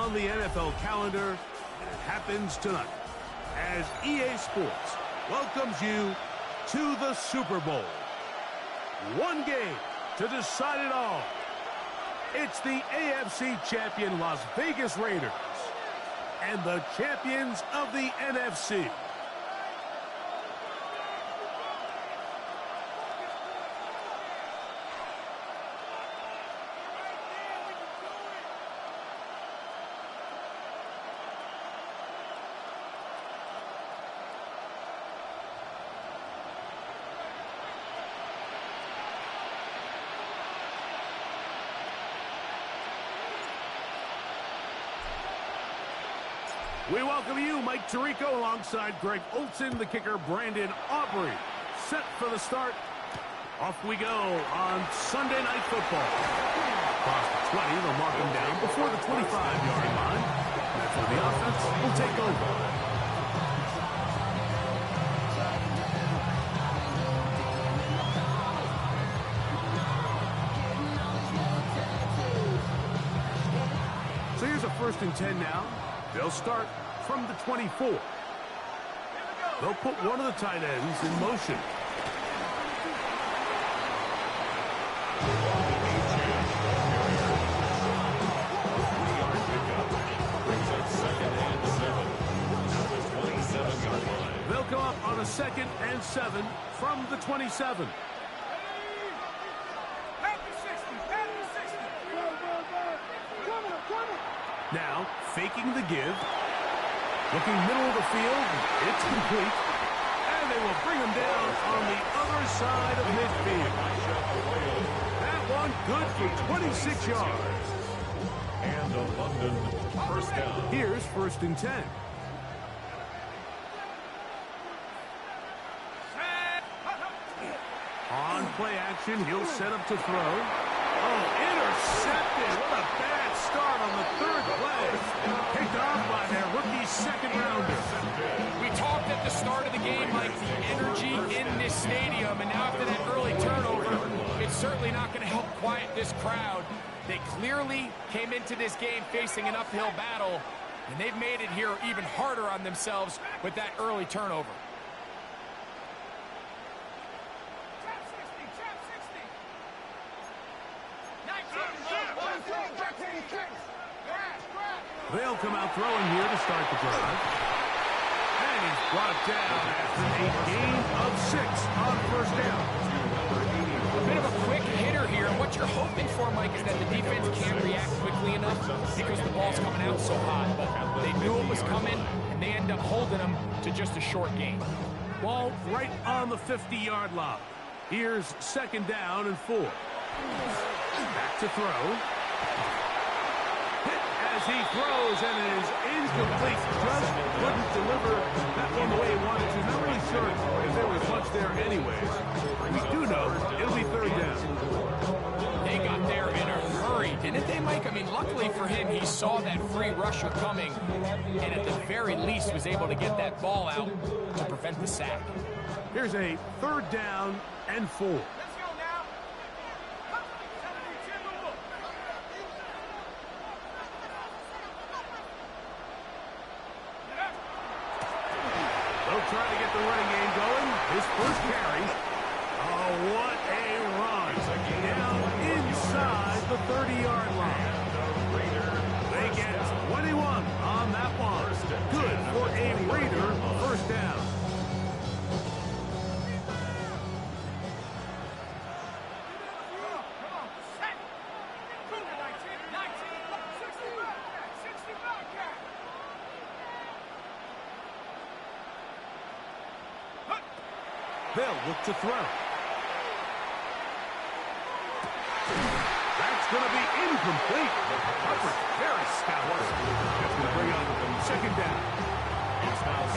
on the NFL calendar, and it happens tonight as EA Sports welcomes you to the Super Bowl. One game to decide it all. It's the AFC champion Las Vegas Raiders and the champions of the NFC. We welcome you, Mike Tirico, alongside Greg Olson, the kicker, Brandon Aubrey. Set for the start. Off we go on Sunday Night Football. Across the 20, they'll mark him down before the 25-yard line. That's where the offense will take over. So here's a 1st and 10 now. They'll start from the 24. They'll put one of the tight ends in motion. They'll come up on a 2nd and 7 from the 27. Now, faking the give. Looking middle of the field. It's complete. And they will bring him down on the other side of midfield. That one good for 26 yards. And the London first down. Here's 1st and 10. On play action, he'll set up to throw. Oh, intercepted. What a bad start on the 3rd play. Picked off by their rookie 2nd rounder. We talked at the start of the game like the energy in this stadium, and now after that early turnover, it's certainly not going to help quiet this crowd. They clearly came into this game facing an uphill battle, and they've made it here even harder on themselves with that early turnover. They'll come out throwing here to start the drive. And he's brought down after a gain of 6 on 1st down. A bit of a quick hitter here. What you're hoping for, Mike, is that the defense can't react quickly enough because the ball's coming out so hot. But they knew it was coming, and they end up holding them to just a short gain. Ball right on the 50-yard line. Here's 2nd down and 4. Back to throw. As he throws, and it is incomplete. Just couldn't deliver that one the way he wanted to. Not really sure if there was much there anyways. We do know it'll be 3rd down. They got there in a hurry, didn't they, Mike? I mean, luckily for him, he saw that free rusher coming, and at the very least was able to get that ball out to prevent the sack. Here's a 3rd down and 4. Trying to get the running game going. His 1st carry. Oh, what a run. Down inside the 30-yard line. They get 21 on that one. Good for a Raider 1st down. They'll look to throw. That's going to be incomplete. Coverage very stout. That's going to bring up 2nd down.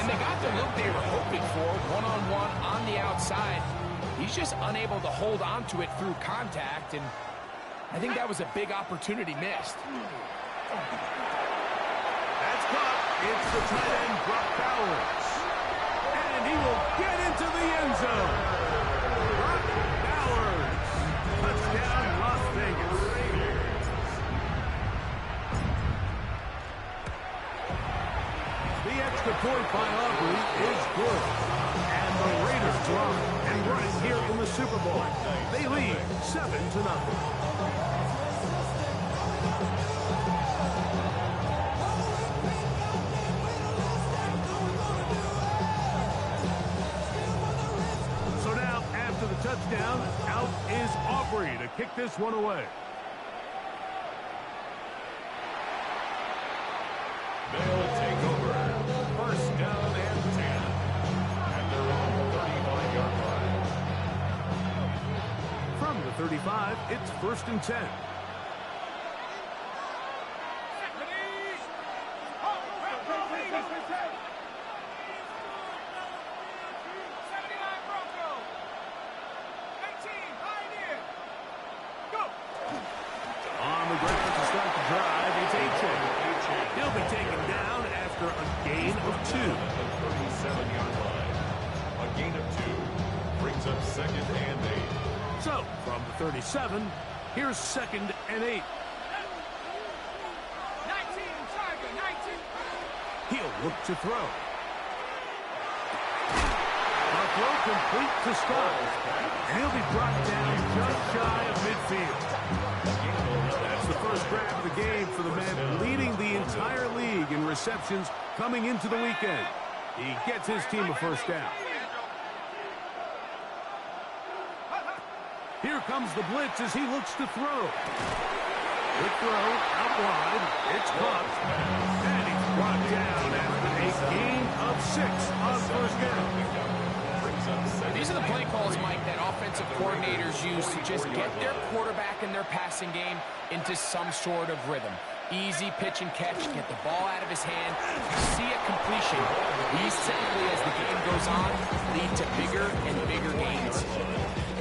And they got the look they were hoping for, one-on-one on the outside. He's just unable to hold on to it through contact, and I think that was a big opportunity missed. That's caught. It's the tight end, Brock Bowers. And he will get into the end zone. Brock Bowers. Touchdown, Las Vegas. extra point by Aubrey is good. And the Raiders drop and running here in the Super Bowl. They lead 7-0. Touchdown. Out is Aubrey to kick this one away. They'll take over. First down and 10. And they're on the 35-yard line. From the 35, it's 1st and 10. Second and 8. So, from the 37, here's 2nd and 8. 19. He'll look to throw. A throw complete to Scott. And he'll be brought down just shy of midfield. That's the first grab of the game for the man leading the entire league in receptions coming into the weekend. He gets his team a first down. Here comes the blitz as he looks to throw. Good throw, out wide. It's caught. And he's brought down after a gain of 6 on first down. These are the play calls, Mike, that offensive coordinators use to just get their quarterback and their passing game into some sort of rhythm. Easy pitch and catch, get the ball out of his hand, see a completion. These typically, as the game goes on, lead to bigger and bigger gains.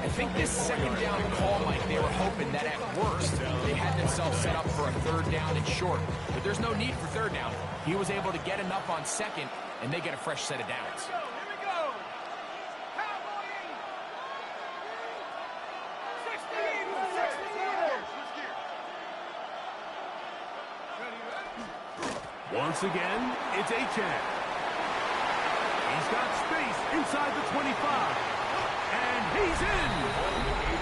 I think this second down call, Mike, they were hoping that at worst they had themselves set up for a 3rd down and short. But there's no need for 3rd down. He was able to get enough on 2nd, and they get a fresh set of downs. Once again, it's Achan. He's got space inside the 25. And he's in.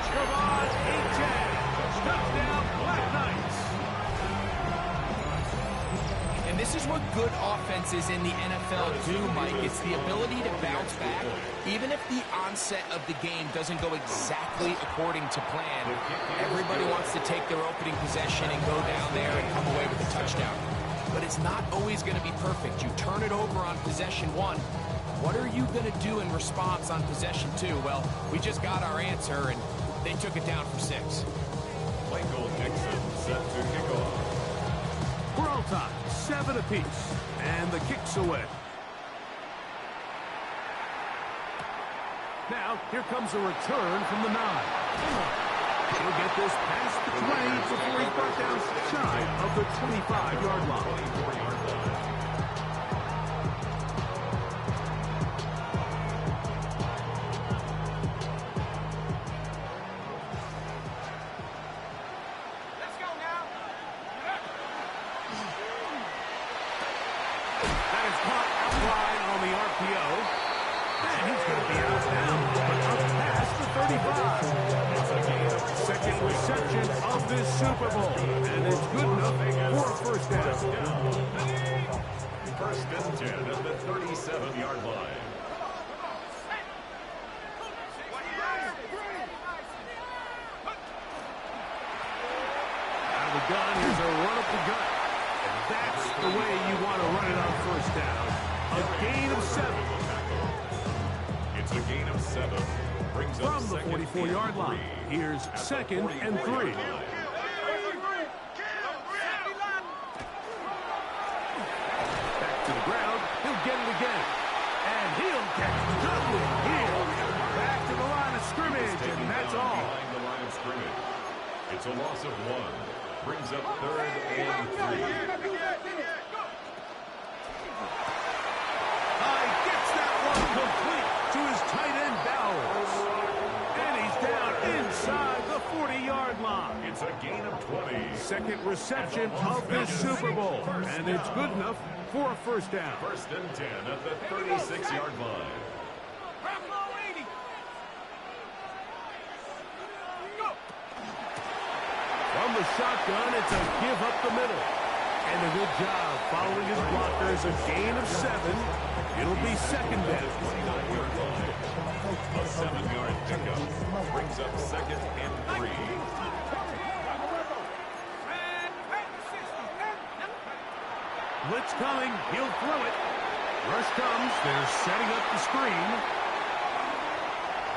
Javon Achan. Touchdown, Black Knights. And this is what good offenses in the NFL do, Mike. It's the ability to bounce back, even if the onset of the game doesn't go exactly according to plan. Everybody wants to take their opening possession and go down there and come away with a touchdown. But it's not always going to be perfect. You turn it over on possession 1. What are you going to do in response on possession 2? Well, we just got our answer, and they took it down for 6. Michael Dixon set to kick off. We're all tied, 7 apiece, and the kick's away. Now, here comes a return from the 9. He'll get this past the 20 before he's brought down shy of the 25-yard line. Super Bowl, and it's good enough for a first down. First and 10 at the 37-yard line. Out of the gun, here's a run up the gut. And that's the way you want to run it on first down. A gain of 7. It's a gain of 7. Brings up from the 44-yard line. Here's 2nd and 3. Get it again, and he'll catch the good one here. Back to the line of scrimmage, and that's all. The line of scrimmage. It's a loss of 1. Brings up 3rd and 3. Gets that one complete to his tight end Bowers, and he's down inside the 40-yard line. It's a gain of 20. Second reception of this Super Bowl, and it's good enough for a first down. First and 10 at the 36-yard line. From the shotgun, it's a give up the middle. And a good job following his blockers, a gain of 7. It'll be second down. A 7-yard pickup brings up second and 3. Blitz coming, he'll throw it. Rush comes, they're setting up the screen.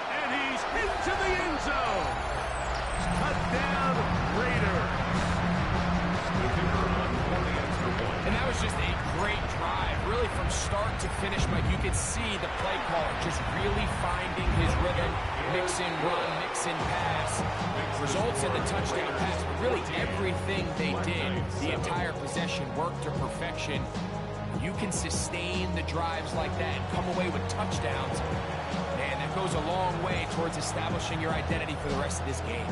And he's into the end zone. Touchdown, Raiders. And that was just a great drive, really from start to finish, Mike. You could see the play caller just really finding his rhythm, mix in run, mix in pass. Results in the touchdown pass, but really everything they did, the entire possession worked to perfection. You can sustain the drives like that and come away with touchdowns. Man, that goes a long way towards establishing your identity for the rest of this game.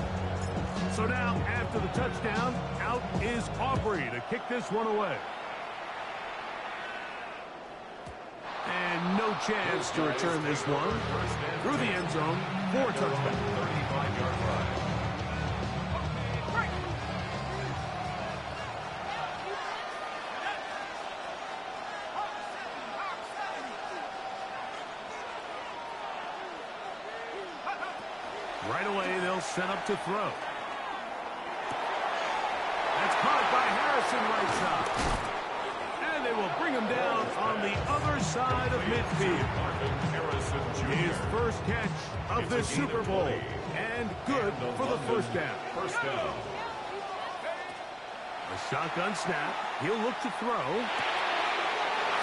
So now, after the touchdown, out is Aubrey to kick this one away. And no chance to return this one. Through the end zone for a touchdown. 35-yard line. Right away, they'll set up to throw. That's caught by Harrison right side. And they will bring him down on the other side of midfield. His first catch of the Super Bowl. And good for the first down. First down. A shotgun snap. He'll look to throw.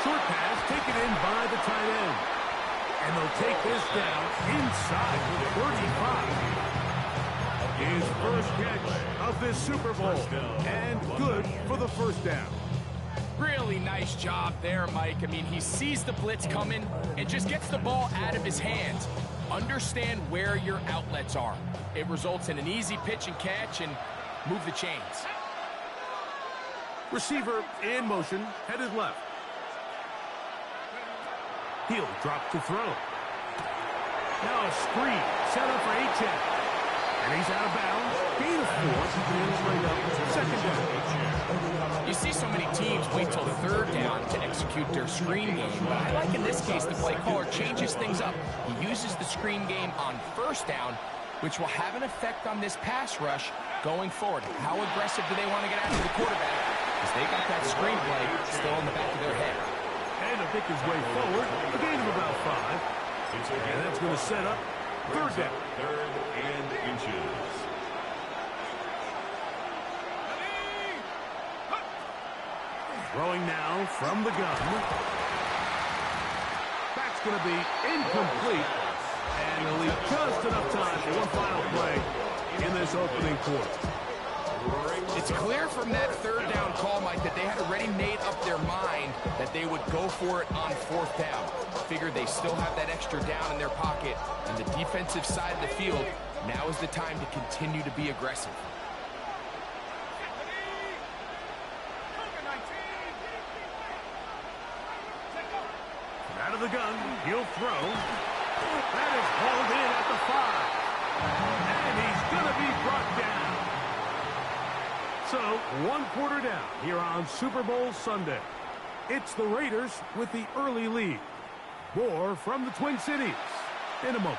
Short pass taken in by the tight end. And they'll take this down inside the 35. His first catch of this Super Bowl. And good for the first down. Really nice job there, Mike. I mean, he sees the blitz coming and just gets the ball out of his hands. Understand where your outlets are. It results in an easy pitch and catch and move the chains. Receiver in motion, headed left. He'll drop to throw. Now a screen set up for AGX. And he's out of bounds. Gain of 4. He'll bring up second down. You see so many teams wait till third down to execute their screen game. But I like in this case the play caller changes things up. He uses the screen game on first down, which will have an effect on this pass rush going forward. How aggressive do they want to get after the quarterback? Because they got that screen play still in the back of their head. And to pick his way forward, a gain of about 5. And that's going to set up third down. Third and inches. Throwing now from the gun. That's going to be incomplete. And he'll leave just enough time for one final play in this opening quarter. It's clear from that third down call, Mike, that they had already made up their mind that they would go for it on fourth down. Figured they still have that extra down in their pocket, and the defensive side of the field, now is the time to continue to be aggressive. Out of the gun, he'll throw. That is hauled in at the 5. And he's going to be brought down. So, one quarter down here on Super Bowl Sunday. It's the Raiders with the early lead. More from the Twin Cities in a moment.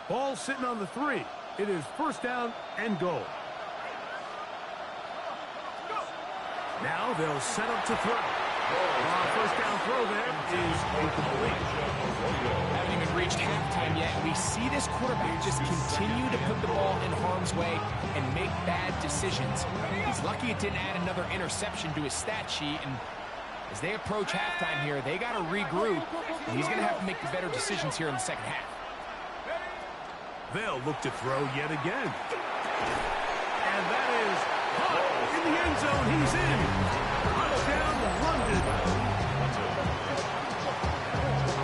Ball sitting on the 3. It is first down and goal. Now they'll set up to throw. First down throw there is incomplete. Haven't even reached halftime yet. We see this quarterback just continue to put the ball in harm's way and make bad decisions. He's lucky it didn't add another interception to his stat sheet, and as they approach halftime here, they got to regroup, and he's going to have to make the better decisions here in the second half. They'll look to throw yet again. And that is caught in the end zone. He's in. Touchdown, London.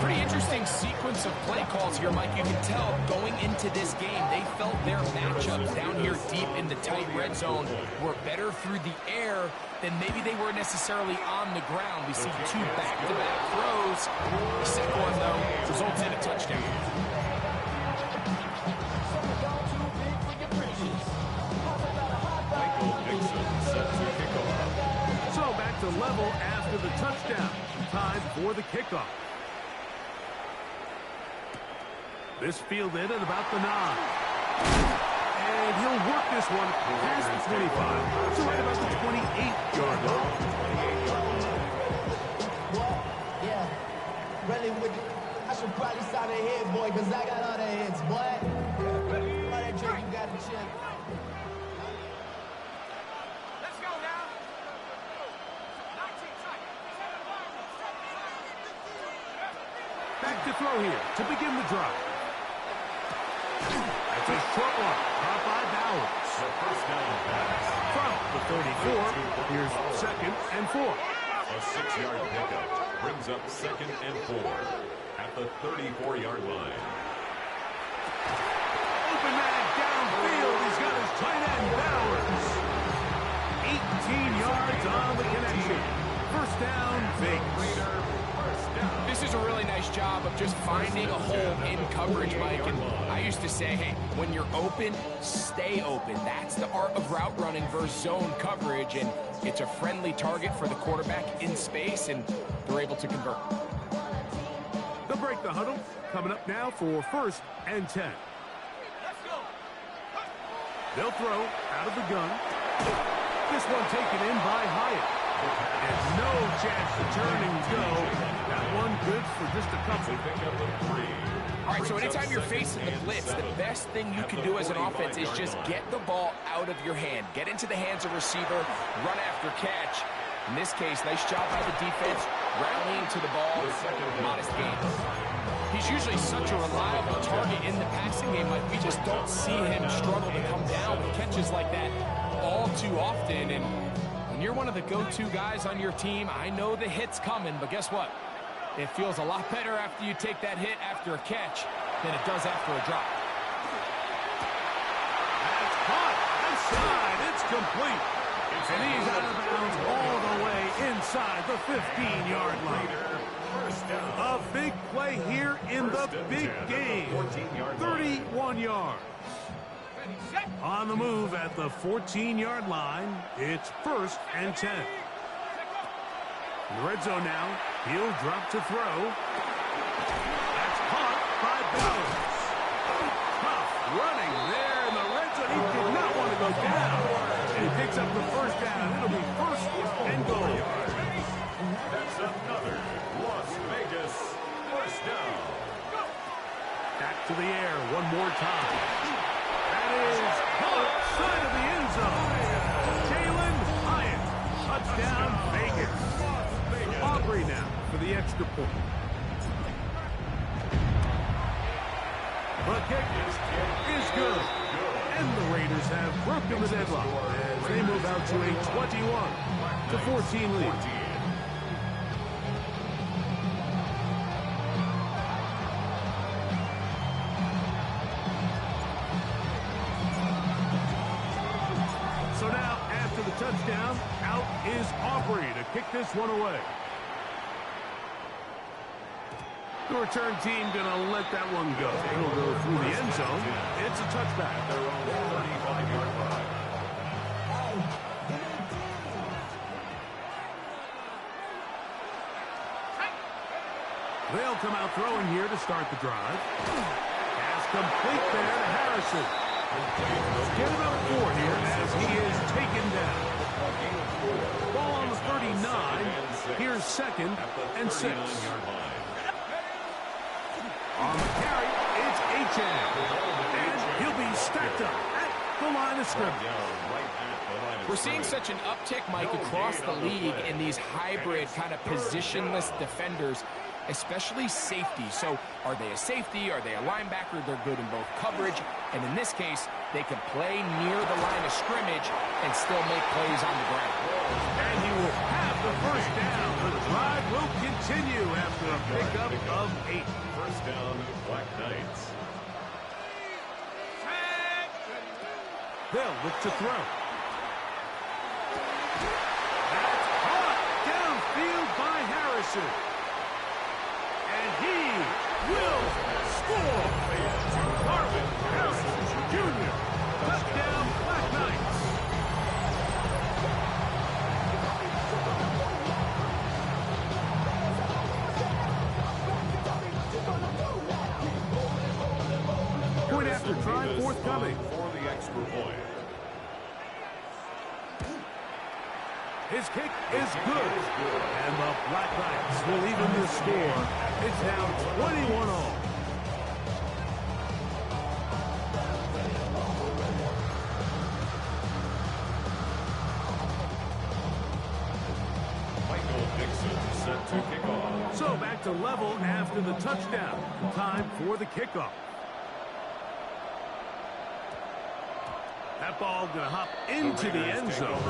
Pretty interesting sequence of play calls here, Mike. You can tell going into this game, they felt their matchups down here deep in the tight red zone were better through the air than maybe they were necessarily on the ground. We see two back-to-back throws. The second one, though, results in a touchdown. So back to level after the touchdown. Time for the kickoff. This fielded at about the 9. And he'll work this one past the 25. So right about the 28-yard line. Yeah, really with I should probably sign a head, boy, because I got all the heads, boy. All that drink you got to check. Let's go now. Back to throw here to begin the drive. That's a short one, caught by Bowers. First down pass. From the 34, here's 2nd and 4. A 6-yard pickup brings up 2nd and 4 at the 34-yard line. Open man downfield. He's got his tight end, Bowers. 18 yards on the connection. First down, Vegas. This is a really nice job of just finding a hole in coverage, Mike. And I used to say, hey, when you're open, stay open. That's the art of route running versus zone coverage. And it's a friendly target for the quarterback in space, and they're able to convert. They'll break the huddle. Coming up now for 1st and 10. They'll throw out of the gun. This one taken in by Hyatt. And no chance to turn and go. That one good for just a couple. All right, so anytime you're facing the blitz, the best thing you can do as an offense is just get the ball out of your hand. Get into the hands of receiver, run after catch. In this case, nice job by the defense, rallying to the ball, modest gain. He's usually such a reliable target in the passing game. Like, we just don't see him struggle to come down with catches like that all too often. And when you're one of the go-to guys on your team, I know the hit's coming, but guess what? It feels a lot better after you take that hit after a catch than it does after a drop. That's caught inside. It's complete. And he's out of bounds all the way inside the 15-yard line. A big play here in the big game. 31 yards. On the move at the 14-yard line, it's 1st and 10. In the red zone now, he'll drop to throw. That's caught by Bowers. Tough running there in the red zone. He did not want to go down. And he picks up the first down. It'll be 1st and goal. That's another Las Vegas first down. Back to the air one more time. That is outside of the end zone. Jalen Hyatt. Touchdown, Vegas. Aubrey now for the extra point. The kick is good. And the Raiders have broken the deadlock as they move out to a 21-14 lead. So now, after the touchdown, out is Aubrey to kick this one away. The return team going to let that one go. It'll go through the end zone. It's a touchback. Their own 35-yard line. They'll come out throwing here to start the drive. Pass complete there to Harrison. Get about 4 here as he is taken down. Ball on the 39. Here's 2nd and 6. On the carry, it's H.M. And he'll be stacked up at the line of scrimmage. We're seeing such an uptick, Mike, across the league in these hybrid kind of positionless defenders, especially safety. So are they a safety? Are they a linebacker? They're good in both coverage. And in this case, they can play near the line of scrimmage and still make plays on the ground. And he will have pickup of 8. First down, Black Knights. They'll look to throw. That's caught downfield by Harrison. And he will score. Marvin Harrison Jr. Touchdown, Black Knights. Point after try forthcoming. For the extra point. His kick is good. And the Black Knights will even the score. It's now 21 all. Set to kick off. So back to level after the touchdown. Time for the kickoff. That ball going to hop into the end zone.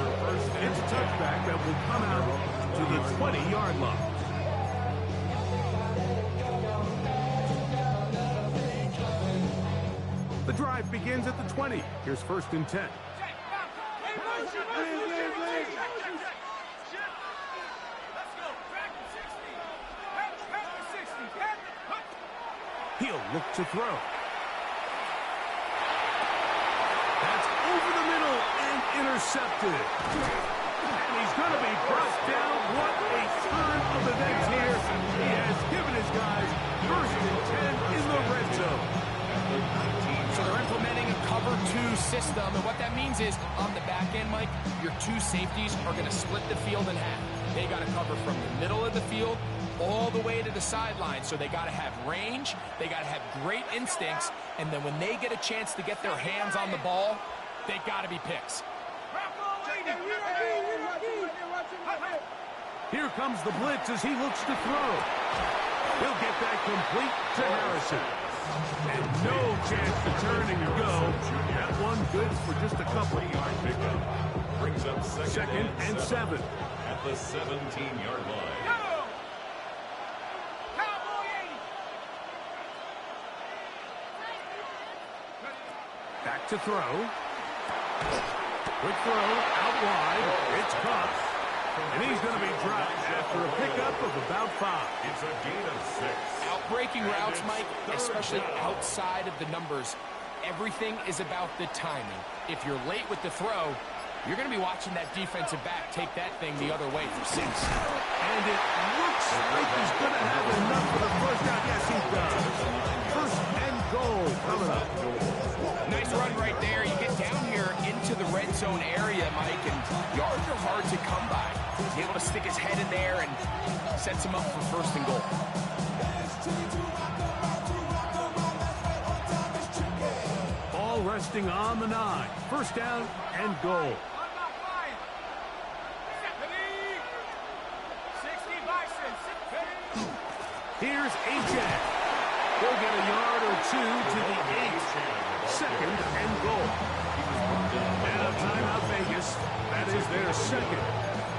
It's a touchback that will come out to the 20-yard line. The drive begins at the 20. Here's 1st and 10. He'll look to throw. That's over the middle and intercepted. And he's going to be brought down. What a turn of events here. He has given his guys 1st and 10 in the red zone. So they're implementing a cover 2 system, and what that means is on the back end, Mike, your 2 safeties are going to split the field in half. They got to cover from the middle of the field all the way to the sideline. So they got to have range, they got to have great instincts, and then when they get a chance to get their hands on the ball, they got to be picks. Here comes the blitz as he looks to throw. He'll get that complete to Harrison. And no chance to turn and go. That one good for just a couple. Pickup brings up second and 7. At the 17-yard line. Back to throw. Quick throw out wide. It's caught. And he's going to be dropped after a pickup of about 5. It's a gain of 6. Outbreaking routes, Mike, especially outside of the numbers, everything is about the timing. If you're late with the throw, you're going to be watching that defensive back take that thing the other way for 6. And it looks like he's going to have enough for the first down. Yes, he does. 1st and goal coming up. Nice run right there. You get down here into the red zone area, Mike, and yards are hard to come by. He's able to stick his head in there and sets him up for 1st and goal. Ball resting on the 9. 1st down and goal. Here's AGX. He'll get a yard or 2 to the 8. 2nd and goal. And a timeout Vegas. That is their 2nd.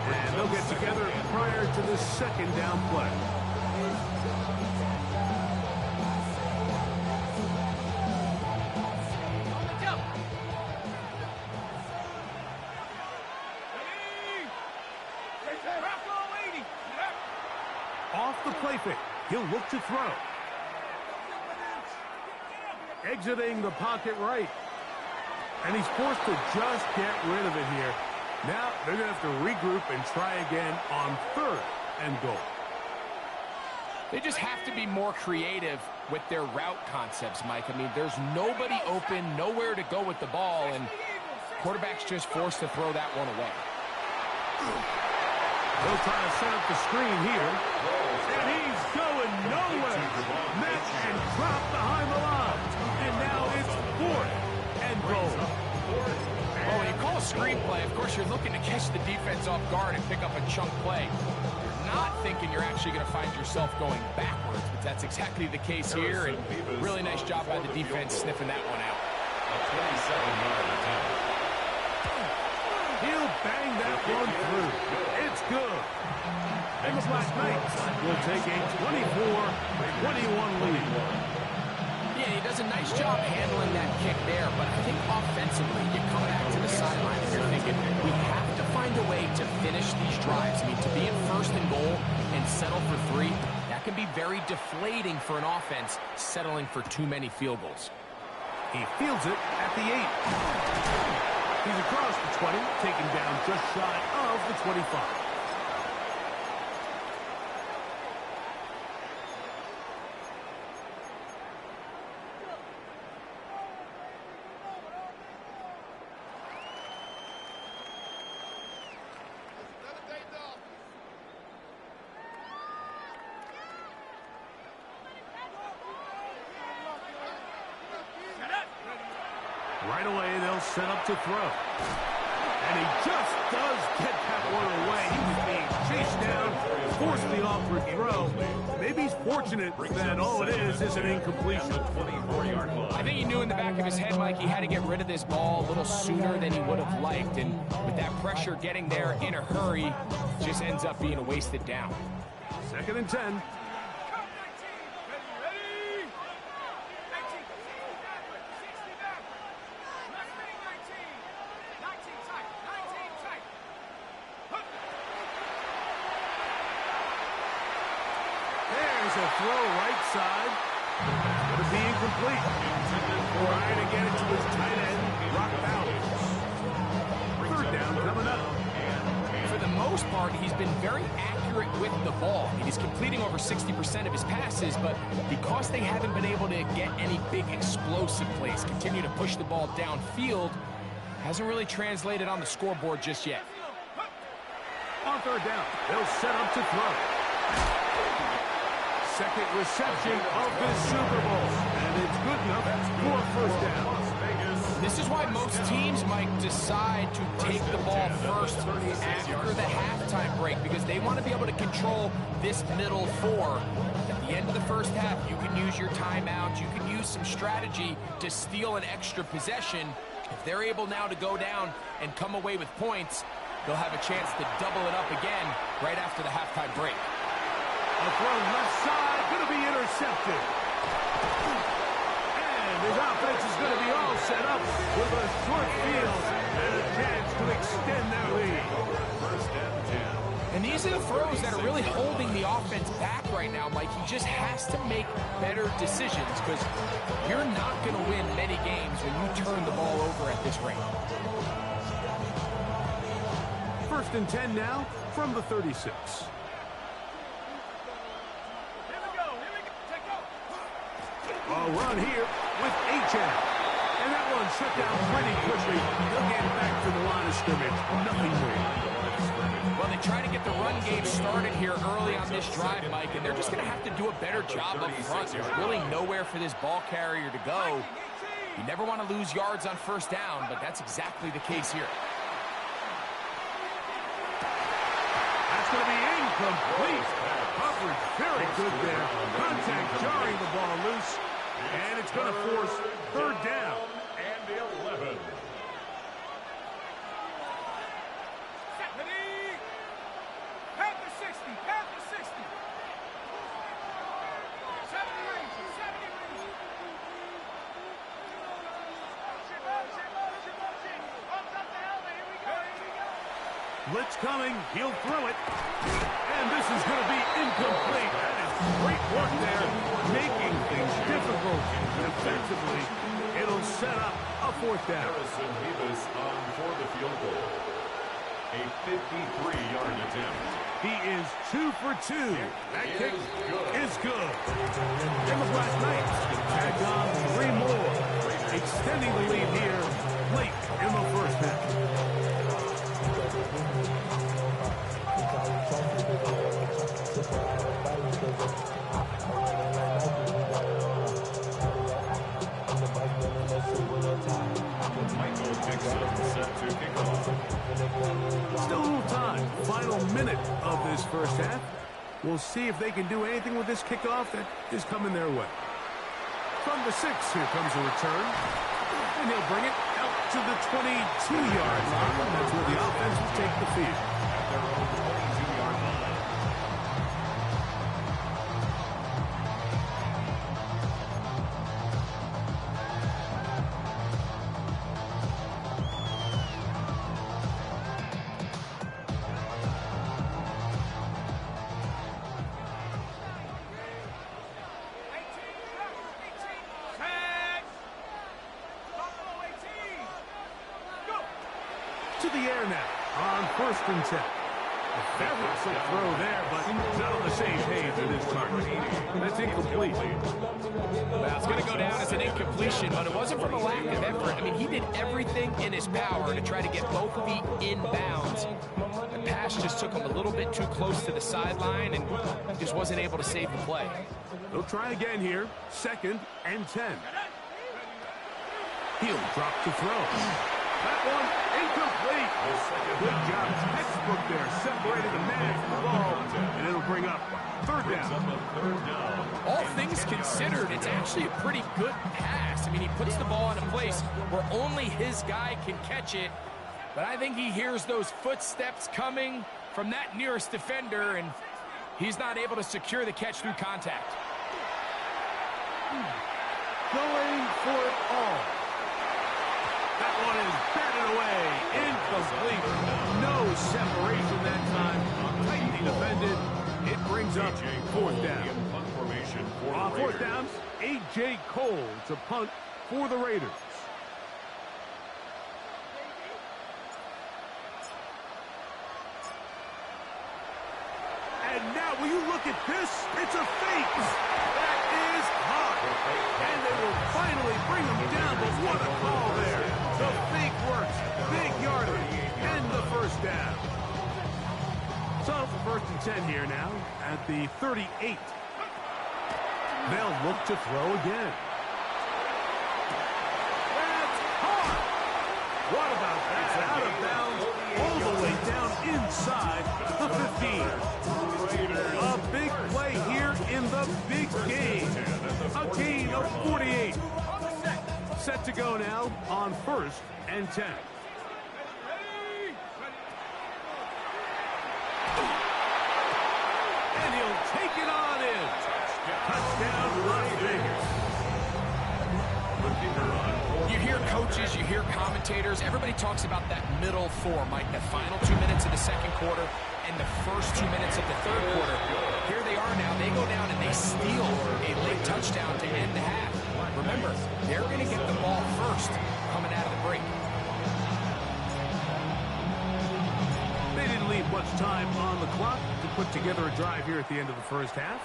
And they'll get together prior to the 2nd down play. Off the play fake. He'll look to throw. Exiting the pocket right. And he's forced to just get rid of it here. Now they're going to have to regroup and try again on 3rd and goal. They just have to be more creative with their route concepts, Mike. I mean, there's nobody open, nowhere to go with the ball, and quarterback's just forced to throw that one away. They'll try to set up the screen here. And he's going nowhere. Met and dropped behind the line. And now it's 4th and goal. Oh, when you call a screen play, of course, you're looking to catch the defense off guard and pick up a chunk play. You're not thinking you're actually going to find yourself going backwards, but that's exactly the case here. And really nice job by the defense sniffing that one out. A 27-yard attempt. He'll bang that one through. It's good. And the Black Knights will take a 24-21 lead. Yeah, he does a nice job handling that kick there, but I think offensively, you come back to the sideline and you're thinking, we have to find a way to finish these drives. I mean, to be in first and goal and settle for 3, that can be very deflating for an offense settling for too many field goals. He fields it at the 8. He's across the 20, taken down just shy of the 25. Right away, they'll set up to throw. And he just does get that one away. He was being chased down, forced the awkward throw. Maybe he's fortunate that all it is an incompletion. I think he knew in the back of his head, Mike, he had to get rid of this ball a little sooner than he would have liked. And with that pressure getting there in a hurry, just ends up being a wasted down. 2nd and 10. A throw right side. Going to be incomplete. Trying to get it to his tight end, Rock Bowers. 3rd down coming up. For the most part, he's been very accurate with the ball. I mean, he's completing over 60% of his passes, but because they haven't been able to get any big explosive plays, continue to push the ball downfield, hasn't really translated on the scoreboard just yet. On 3rd down, they'll set up to throw. 2nd reception of this Super Bowl, and it's good enough for a 1st down. This is why most teams might decide to take the ball first after the halftime break, because they want to be able to control this middle 4. At the end of the first half, you can use your timeout, you can use some strategy to steal an extra possession. If they're able now to go down and come away with points, they'll have a chance to double it up again right after the halftime break. A throw left side, going to be intercepted. And his offense is going to be all set up with a short field and a chance to extend their lead. And these are the throws that are really holding the offense back right now, Mike. He just has to make better decisions, because you're not going to win many games when you turn the ball over at this rate. 1st and 10 now from the 36. A run here with AGX. And that one shut down pretty quickly. They'll get back to the line of scrimmage. Nothing more. Well, they try to get the run game started here early on this drive, Mike, and they're just going to have to do a better job up front. There's really nowhere for this ball carrier to go. You never want to lose yards on 1st down, but that's exactly the case here. That's going to be incomplete. Coverage very good there. Contact jarring the ball loose. And it's going to force 3rd down. And 11. Blitz coming. He'll throw it. And this is going to be incomplete. That is great work there, making things difficult. Defensively, it'll set up a 4th down. Harrison Davis on for the field goal. A 53-yard attempt. He is 2 for 2. That kick is good. And the Black Knights tag on 3 more, extending the lead here late in the 1st half. Still a little time. Final minute of this 1st half. We'll see if they can do anything with this kickoff that is coming their way. From the 6, here comes a return. And he'll bring it out to the 22-yard line. That's where the offense will take the field. At their own 22-yard line. the air now on 1st and 10. Effortless throw there, but not on the same page with his target. That's incomplete. Well, it's going to go down as an incompletion, but it wasn't from a lack of effort. I mean, he did everything in his power to try to get both feet in bounds. The pass just took him a little bit too close to the sideline and just wasn't able to save the play. They'll try again here. 2nd and 10. He'll drop to throw. That one incomplete. Good job. Textbook there. Separated the man from the ball. And it'll bring up 3rd down. All things considered, it's actually a pretty good pass. I mean, he puts the ball in a place where only his guy can catch it. But I think he hears those footsteps coming from that nearest defender, and he's not able to secure the catch through contact. Going for it all. That one is batted away. Incomplete. No separation that time. Tightly defended. It brings up 4th down. On 4th down, A.J. Cole to punt for the Raiders. And now, will you look at this? It's a fake. That is hot. And they will finally bring him down, but what a call there. The fake works. Big yardage. And the 1st down. So, 1st and 10 here now at the 38. They'll look to throw again. That's hard. What about that? Out of bounds, all the way down inside the 15. A big play here in the big game. A gain of 48. Set to go now on 1st and 10. And he'll take it on in. Touchdown, Las Vegas. You hear coaches, you hear commentators, everybody talks about that middle 4, Mike, the final 2 minutes of the 2nd quarter and the first 2 minutes of the 3rd quarter. Here they are now. They go down and they steal a late touchdown to end the half. Remember, they're going to get the ball first coming out of the break. They didn't leave much time on the clock to put together a drive here at the end of the 1st half.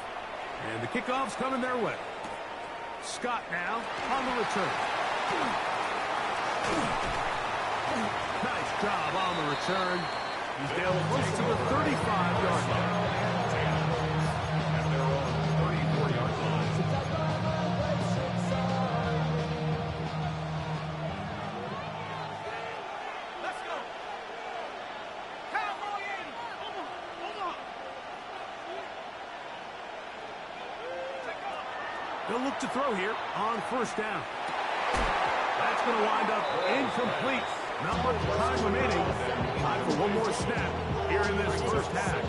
And the kickoff's coming their way. Scott now on the return. Nice job on the return. He's down close to the 35-yard line. And they're on the 34-yard line. Let's go. Cowboy in. Hold on. They'll look to throw here on 1st down. That's going to wind up incomplete. Not much time remaining. Time for one more snap here in this 1st half.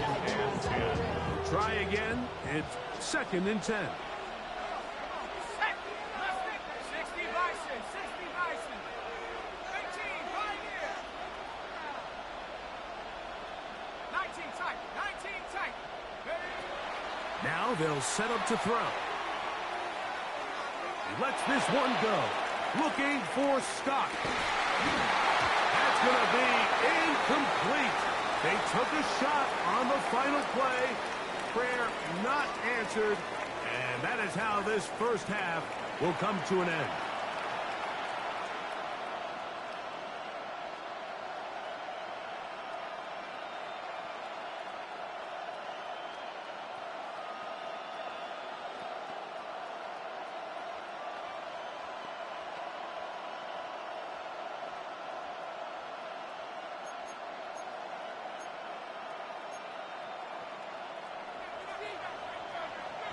Try again. It's 2nd and 10. 60 Bison. 18, Pioneer. 19 tight. Now they'll set up to throw. He lets this one go. Looking for Scott. That's going to be incomplete. They took a shot on the final play. Prayer not answered. And that is how this 1st half will come to an end.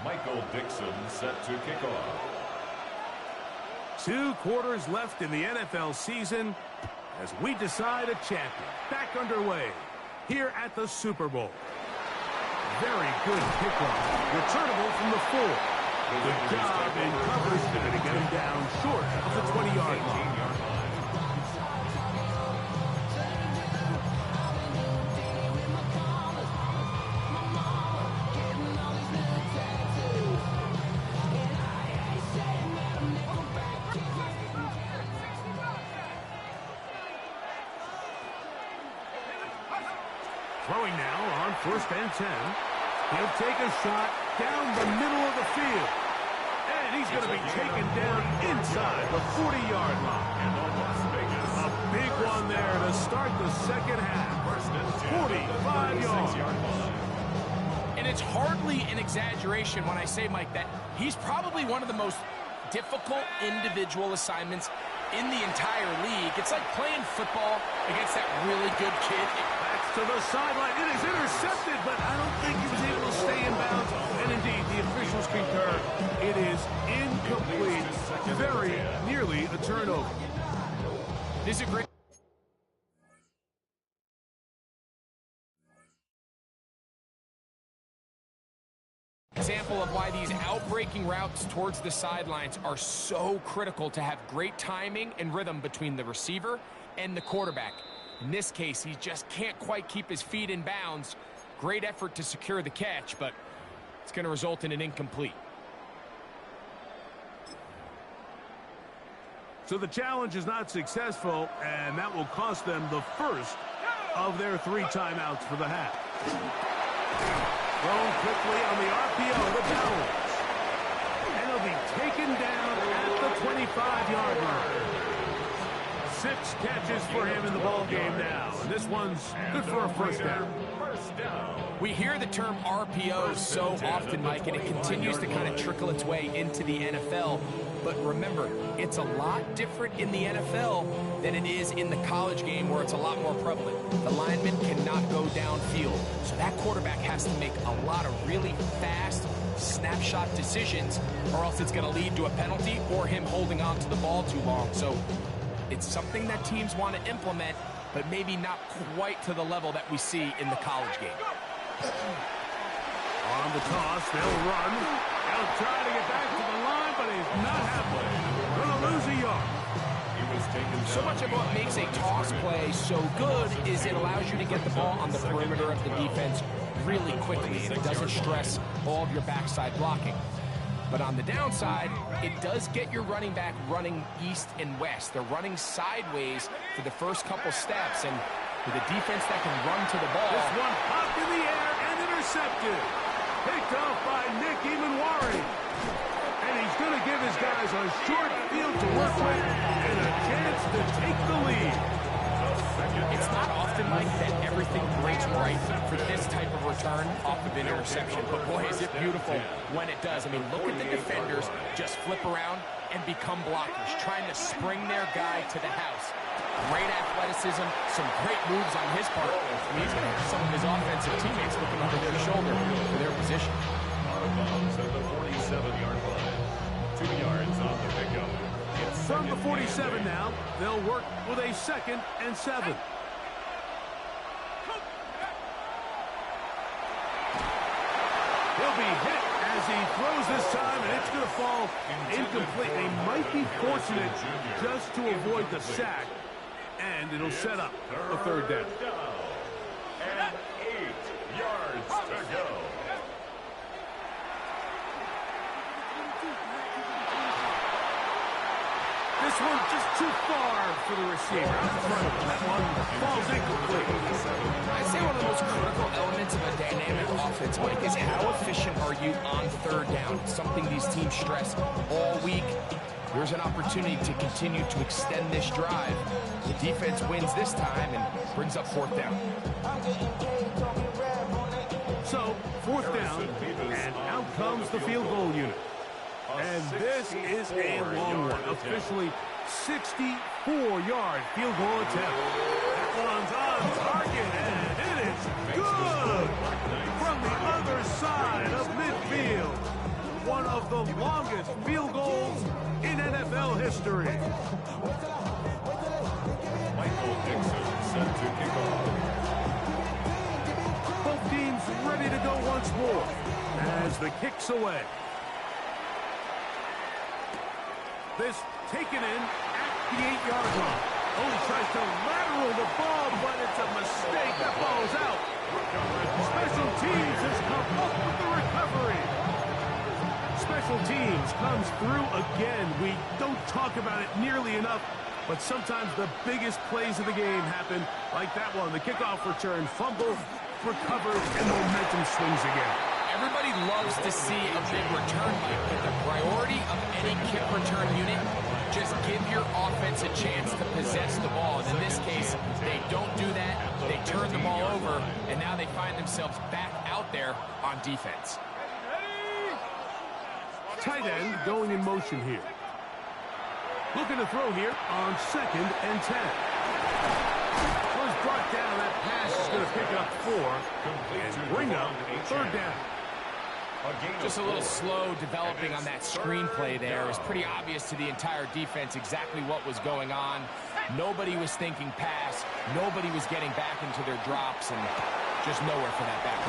Michael Dixon set to kick off. 2 quarters left in the NFL season as we decide a champion. Back underway here at the Super Bowl. Very good kickoff. Returnable from the 4. Good job in coverage. Going to get him down short of the 20-yard line. throwing now on 1st and 10. He'll take a shot down the middle of the field. And he's going to be taken down inside the 40-yard line. A big one there to start the second half. 45 yards. And it's hardly an exaggeration when I say, Mike, that he's probably one of the most difficult individual assignments in the entire league. It's like playing football against that really good kid. That's to the sideline. It is intercepted, but I don't think he was able to stay in bounds. And indeed, the officials concur. It is incomplete. Very nearly a turnover. This is a great example of why these outbreaking routes towards the sidelines are so critical to have great timing and rhythm between the receiver and the quarterback. In this case, he just can't quite keep his feet in bounds. Great effort to secure the catch, but it's going to result in an incomplete. So the challenge is not successful, and that will cost them the first of their 3 timeouts for the half. Thrown quickly on the RPO, the balance. And he'll be taken down at the 25-yard line. 6 catches for him in the ballgame now. And this one's good for a first down. We hear the term RPO so often, Mike, and it continues to kind of trickle its way into the NFL. But remember, it's a lot different in the NFL than it is in the college game, where it's a lot more prevalent. The lineman cannot go downfield, so that quarterback has to make a lot of really fast snapshot decisions, or else it's going to lead to a penalty or him holding on to the ball too long. So it's something that teams want to implement, but maybe not quite to the level that we see in the college game. On the toss, they'll run. They'll try to get back to the line, but he's not halfway. Going to lose a yard. So much of what makes a toss play so good is it allows you to get the ball on the perimeter of the defense really quickly, and it doesn't stress all of your backside blocking. But on the downside, it does get your running back running east and west. They're running sideways for the first couple steps, and with a defense that can run to the ball. This one popped in the air and intercepted. Picked off by Nick Emanwari. And he's going to give his guys a short field to work with and a chance to take the lead. It's not often, Mike, that everything breaks right for this type of return off of an interception. But boy, is it beautiful when it does. I mean, look at the defenders just flip around and become blockers, trying to spring their guy to the house. Great athleticism, some great moves on his part. He's going to have some of his offensive teammates looking over their shoulder for their position. Out of bounds at the 47-yard line. 2 yards on the pickup. From the 47 now, they'll work with a 2nd and 7. He'll be hit as he throws this time, and it's going to fall incomplete. They might be fortunate just to avoid the sack, and it'll set up a 3rd down. And 8 yards to go. This one just too far for the receiver. Out in front of him. That one falls incomplete. I'd say one of the most critical elements of a dynamic offense, Mike, is how efficient are you on 3rd down? It's something these teams stress all week. Here's an opportunity to continue to extend this drive. The defense wins this time and brings up 4th down. So, 4th down, and out comes the field goal unit. And this is a long one, officially 64-yard field goal attempt. That one's on target, and it is good from the other side of midfield. One of the longest field goals in NFL history. Michael Dixon set to kick off. Both teams ready to go once more as the kick's away. This taken in at the 8-yard line. Oh, he tries to lateral the ball, but it's a mistake. That ball is out. Special teams has come up with the recovery. Special teams comes through again. We don't talk about it nearly enough, but sometimes the biggest plays of the game happen like that one. The kickoff return, fumble, recovers and momentum swings again. Everybody loves to see a big return, Mike, but the priority of any kick return unit, just give your offense a chance to possess the ball. And in this case, they don't do that. They turn the ball over, and now they find themselves back out there on defense. Tight end going in motion here. Looking to throw here on 2nd and 10. Was brought down. That pass is going to pick up 4 and bring up 3rd down. Just a little slow developing on that screenplay there. It was pretty obvious to the entire defense exactly what was going on. Nobody was thinking pass. Nobody was getting back into their drops, and just nowhere for that back.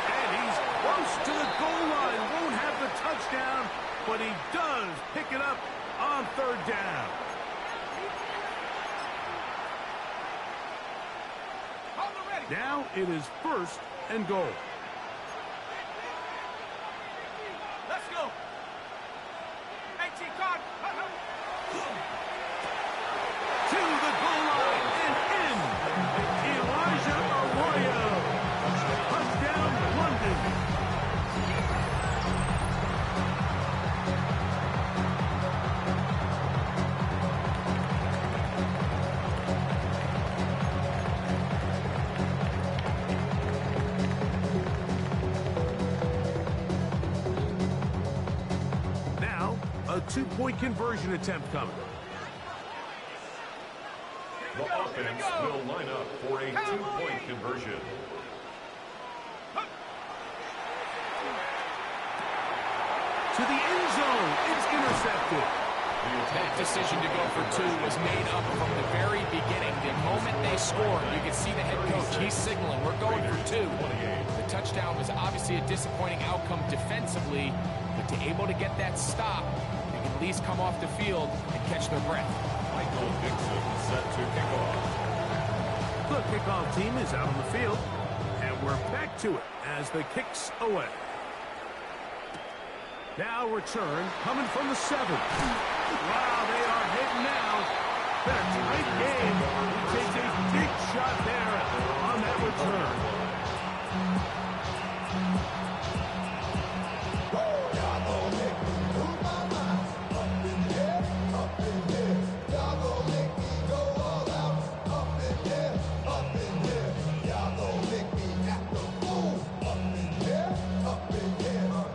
And he's close to the goal line. Won't have the touchdown, but he does pick it up on 3rd down. Now it is 1st and goal. Let's go. To the goal line and in. Elijah Arroyo. Touchdown, London. Now, a 2-point conversion attempt coming. The offense will line up for a 2-point conversion. To the end zone. It's intercepted. That decision to go for 2 was made up from the very beginning. The moment they scored, you could see the head coach. He's signaling, we're going for 2. The touchdown was obviously a disappointing outcome defensively, but to able to get that stop, they can at least come off the field and catch their breath. Michael Dixon set to kick off. The kickoff team is out on the field, and we're back to it as the kick's away. Now return coming from the 7. Wow, they are hitting now. Been a tight game. He takes a big shot there on that return.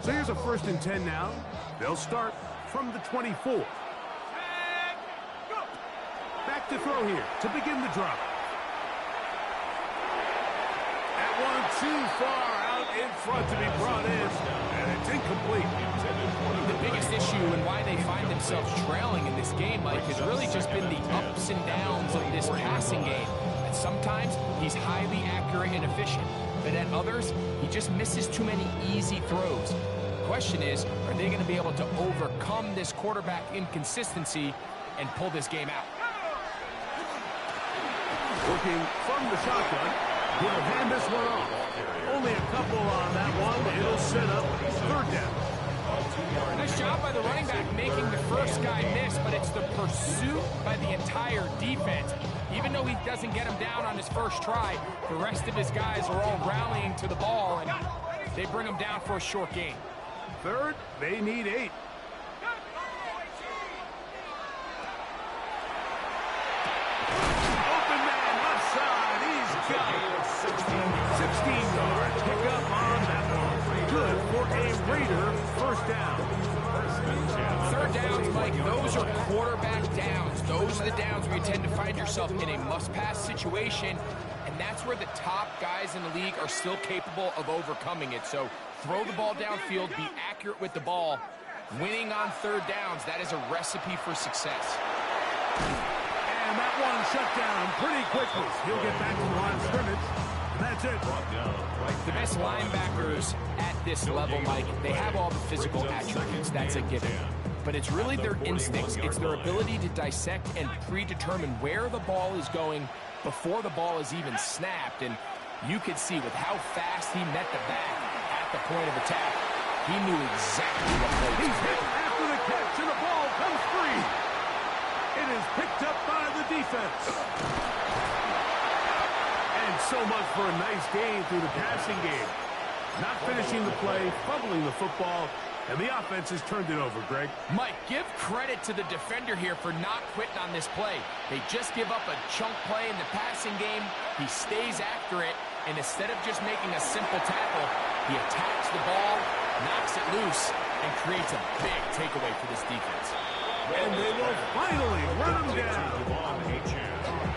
So here's a 1st and 10 now. They'll start from the 24. Back to throw here to begin the drop. That one too far out in front to be brought in, and it's incomplete. The biggest issue and why they find themselves trailing in this game, Mike, has really just been the ups and downs of this passing game. And sometimes he's highly accurate and efficient, but at others, he just misses too many easy throws. The question is, are they going to be able to overcome this quarterback inconsistency and pull this game out? Working from the shotgun, he'll hand this one off. Only a couple on that one. It'll set up 3rd down. Nice job by the running back making the first guy miss, but it's the pursuit by the entire defense. Even though he doesn't get him down on his first try, the rest of his guys are all rallying to the ball, and they bring him down for a short gain. 3rd, they need 8. Open man, left side, he's got it. 16 yards, pick up on that one. Good for a Raider 1st down. 3rd downs, Mike, those are quarterback downs. Those are the downs where you tend to find yourself in a must-pass situation, and that's where the top guys in the league are still capable of overcoming it. So throw the ball downfield, be accurate with the ball. Winning on 3rd downs, that is a recipe for success. And that one shut down pretty quickly. He'll get back to the line of scrimmage. That's it. The best linebackers at this level, Mike, they have all the physical attributes. That's a given. But it's really their instincts. It's their ability to dissect and predetermine where the ball is going before the ball is even snapped. And you could see with how fast he met the back at the point of attack, he knew exactly what play to He's hit after the catch, and the ball comes free. It is picked up by the defense. And so much for a nice gain through the passing game. Not finishing the play, fumbling the football, and the offense has turned it over, Greg. Mike, give credit to the defender here for not quitting on this play. They just give up a chunk play in the passing game. He stays after it, and instead of just making a simple tackle, he attacks the ball, knocks it loose, and creates a big takeaway for this defense. And they will finally run him down.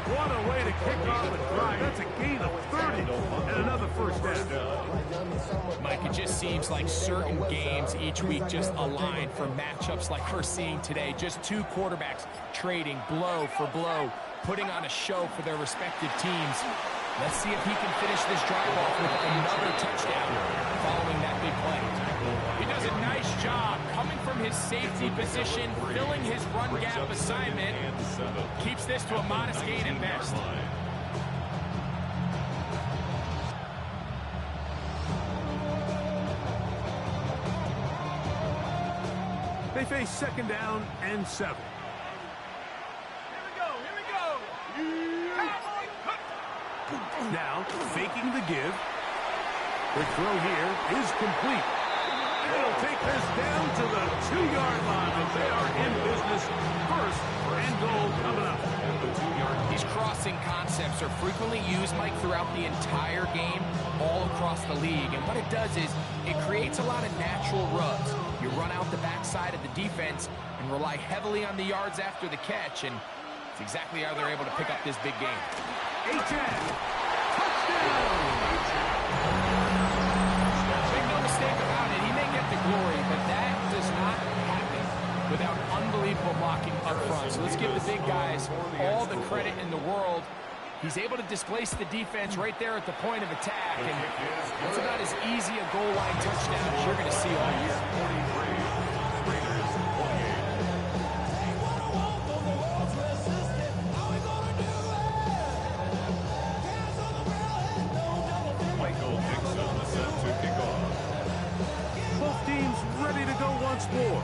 What a way to kick off a drive. That's a gain of 30 and another first down. Mike, it just seems like certain games each week just align for matchups like we're seeing today. Just two quarterbacks trading blow for blow, putting on a show for their respective teams. Let's see if he can finish this drive off with another touchdown following that big play. He does a nice job coming from his safety position, filling his run gap assignment. Keeps this to a modest gain at best. They face second down and 7. Now, faking the give. The throw here is complete. And it'll take this down to the 2-yard line, and they are in business. First and goal coming up. These crossing concepts are frequently used, Mike, throughout the entire game, all across the league. And what it does is it creates a lot of natural rubs. You run out the backside of the defense and rely heavily on the yards after the catch, and it's exactly how they're able to pick up this big game. Touchdown! Make no mistake about it, he may get the glory, but that does not happen without unbelievable blocking up front. So let's give the big guys all the credit in the world. He's able to displace the defense right there at the point of attack, and that's about as easy a goal line touchdown as you're going to see all year. Both teams ready to go once more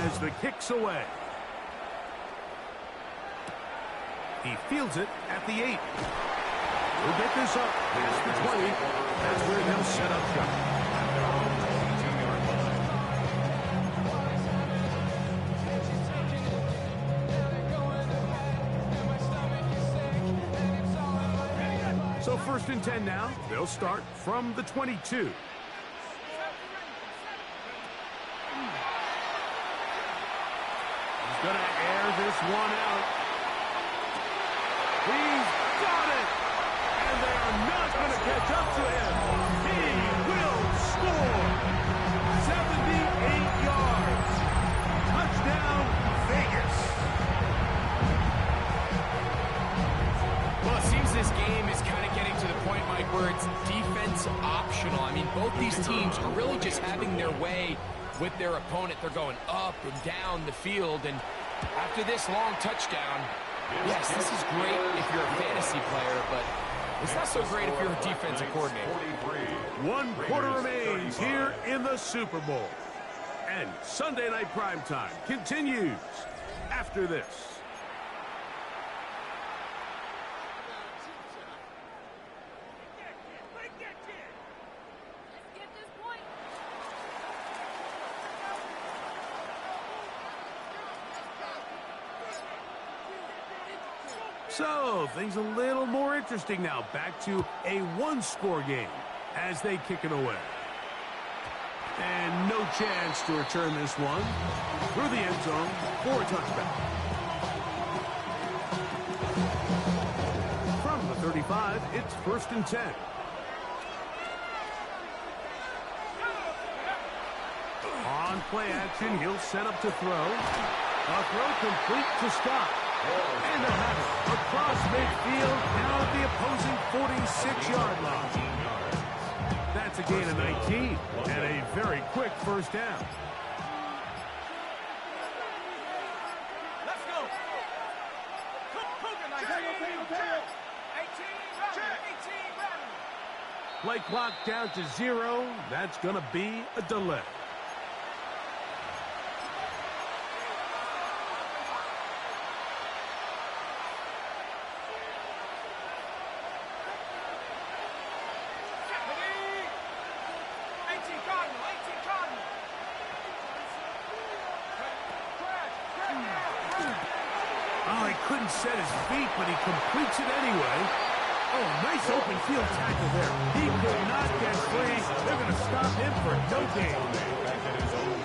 as the kick's away. He fields it at the 8. He'll get this up past the 20. That's where he'll set up shop. So first and 10 now. They'll start from the 22. He's going to air this one out. He's got it! And they are not going to catch up to him. He will score! 78 yards. Touchdown, Vegas. Well, it seems this game is kind of getting to the point, Mike, where it's defense optional. I mean, both these teams are really just having their way with their opponent. They're going up and down the field, and after this long touchdown, yes, this is great if you're a fantasy player, but it's not so great if you're a defensive coordinator. 1 quarter remains here in the Super Bowl. And Sunday Night Primetime continues after this. So, things a little more interesting now. Back to a 1-score game as they kick it away. And no chance to return this one through the end zone for a touchback. From the 35, it's first and 10. On play action, he'll set up to throw. A throw complete to stop. And they'll have it across midfield, now at the opposing 46-yard line. That's a gain of 19 and a very quick first down. Let's go. Play clock down to 0. That's going to be a delay. couldn't set his feet, but he completes it anyway. Oh, nice open field tackle there. He could not get free. They're going to stop him for no gain.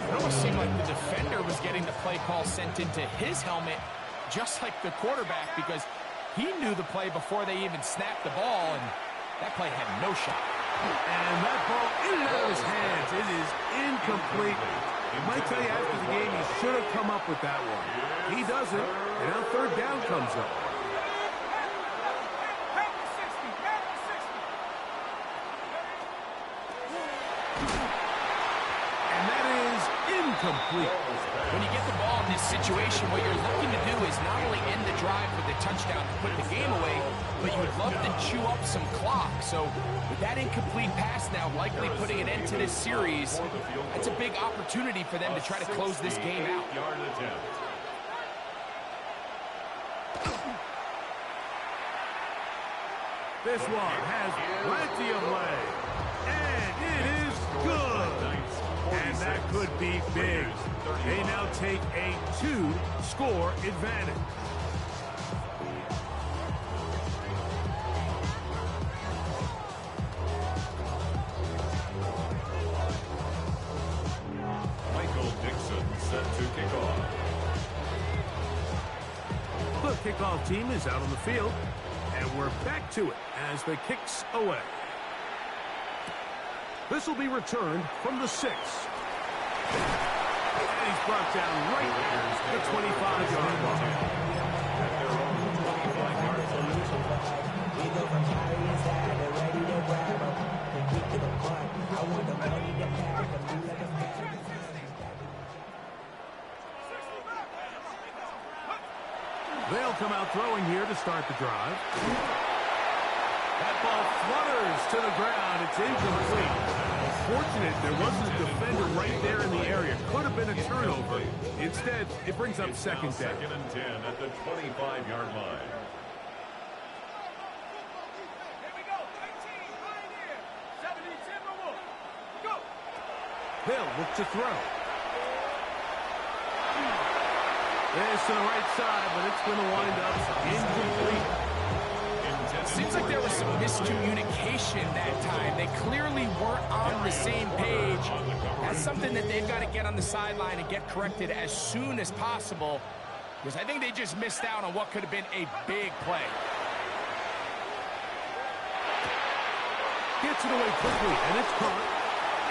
It almost seemed like the defender was getting the play call sent into his helmet, just like the quarterback, because he knew the play before they even snapped the ball, and that play had no shot. And that ball in and out of his hands. It is incomplete. He might tell you after the game he should have come up with that one. He doesn't, and now third down comes up. And that is incomplete. When you get the ball in this situation, what you're looking to do is not only end the drive with a touchdown to put the game away, but you would love to chew up some clock. So with that incomplete pass now likely putting an end to this series, that's a big opportunity for them to try to close this game out. This one has plenty of leg, and it is good. And that could be big. They now take a 2-score advantage. Michael Dixon set to kick off. The kickoff team is out on the field, and we're back to it as the kick's away. This will be returned from the 6. And he's brought down right at the 25-yard line. They'll come out throwing here to start the drive. That ball flutters to the ground. It's incomplete. Fortunate there wasn't a defender right there in the area. Could have been a turnover. Instead, it brings up second down. Second and 10 at the 25-yard line. Here we go. 19, Pioneer. 70, Timberwolf. Go. They'll look to throw. This to the right side, but it's going to wind up incomplete. Seems like there was some miscommunication that time. They clearly weren't on the same page. That's something that they've got to get on the sideline and get corrected as soon as possible, because I think they just missed out on what could have been a big play. Gets it away quickly, and it's caught.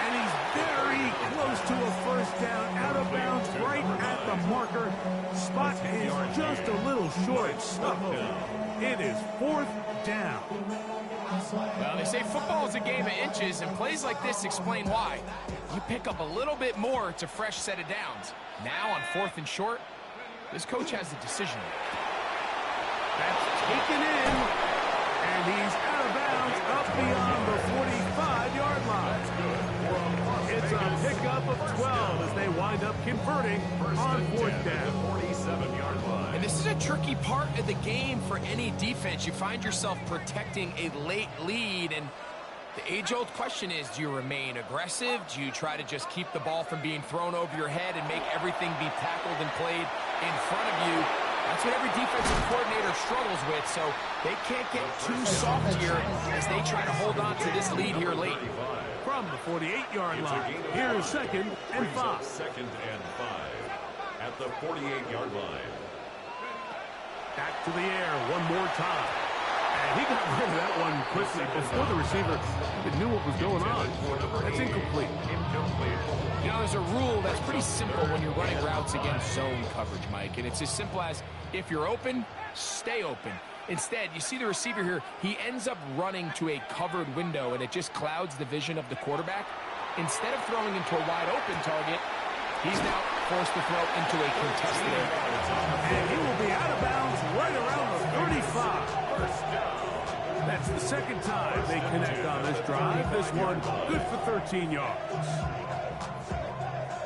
And he's very close to a first down, out of bounds, right at the marker. Spot is just a little short, so it is fourth down. Well, they say football is a game of inches, and plays like this explain why. You pick up a little bit more, it's a fresh set of downs. Now on 4th and short, this coach has a decision. That's taken in, and he's out of bounds up beyond the 45-yard line. It's a pickup of 12 as they wind up converting on 4th down. 47-yard line. And this is a tricky part of the game for any defense. You find yourself protecting a late lead, and the age-old question is, do you remain aggressive? Do you try to just keep the ball from being thrown over your head and make everything be tackled and played in front of you? That's what every defensive coordinator struggles with, so they can't get too soft here as they try to hold on to this lead here late. From the 48-yard line, here's 2nd and 5. 2nd and 5 at the 48-yard line. Back to the air one more time. And he got rid of that one quickly before the receiver even knew what was going on. That's incomplete. You know, there's a rule that's pretty simple when you're running routes against zone coverage, Mike, and it's as simple as if you're open, stay open. Instead, you see the receiver here, he ends up running to a covered window, and it just clouds the vision of the quarterback. Instead of throwing into a wide-open target, he's now forced to throw into a contested area. And he will be out of bounds right around the 35. That's the second time they connect on this drive. This one good for 13 yards.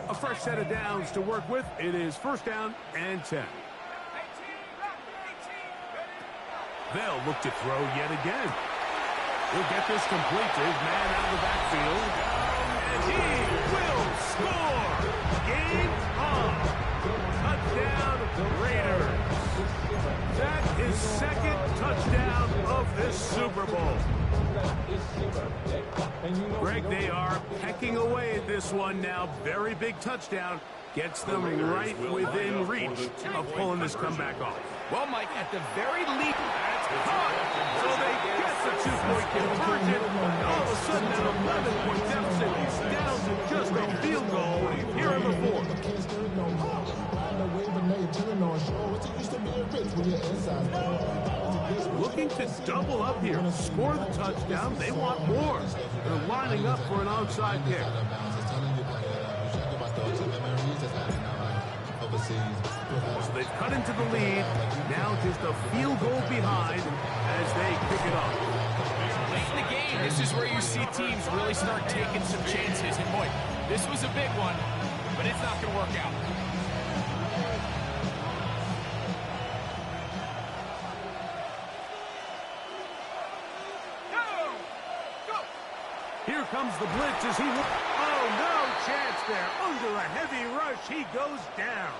A fresh set of downs to work with. It is 1st down and 10. They'll look to throw yet again. He'll get this completed. Man out of the backfield. And he will score. Game on. Touchdown, Raiders. this Super Bowl. Greg, they are pecking away at this one now. Very big touchdown. Gets them right within reach of pulling this comeback off. Well, Mike, at the very least, That's caught. So they get the 2-point conversion. And all of a sudden, that 11-point deficit is down to just a field goal here in the fourth. Looking to double up here, score the touchdown. They want more. They're lining up for an onside kick. So they've cut into the lead. Now just a field goal behind as they kick it off. late in the game, this is where you see teams really start taking some chances. And boy, this was a big one, but it's not going to work out. Here comes the blitz as he... Oh, no chance there. Under a heavy rush, he goes down.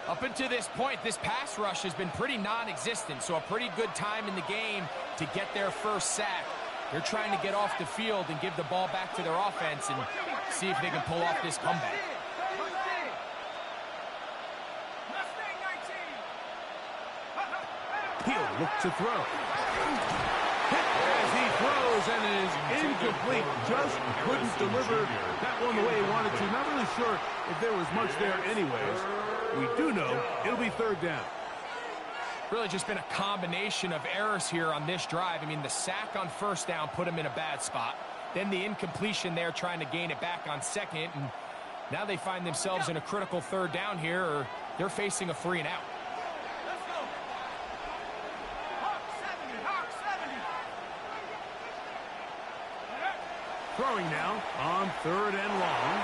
Up until this point, this pass rush has been pretty non-existent, so a pretty good time in the game to get their first sack. They're trying to get off the field and give the ball back to their offense and see if they can pull off this comeback. He'll look to throw. As he throws, and it is incomplete. Just couldn't deliver that one the way he wanted to. Not really sure if there was much there anyways. We do know it'll be third down. Really just been a combination of errors here on this drive. I mean, the sack on first down put him in a bad spot. Then the incompletion there trying to gain it back on second. And now they find themselves in a critical third down here, or they're facing a 3 and out. Throwing now on third and long.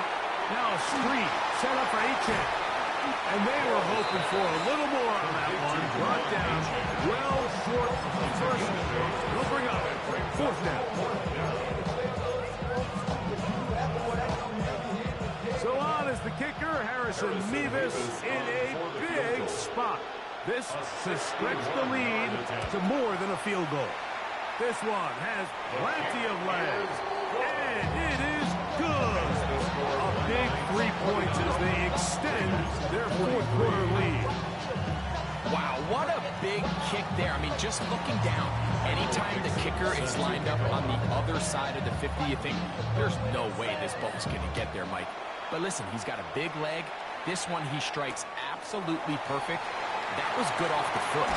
Now a screen set up for AGX. And they were hoping for a little more on that one. Brought down well short of first. They'll bring up fourth down. So on is the kicker, Harrison Mevis, in a big spot. This to stretch the lead to more than a field goal. This one has plenty of legs. And it is good. A big 3 points as they extend their fourth quarter lead. Wow, what a big kick there. I mean, just looking down, anytime the kicker is lined up on the other side of the 50, you think, there's no way this ball's going to get there, Mike. But listen, he's got a big leg. This one he strikes absolutely perfect. That was good off the foot.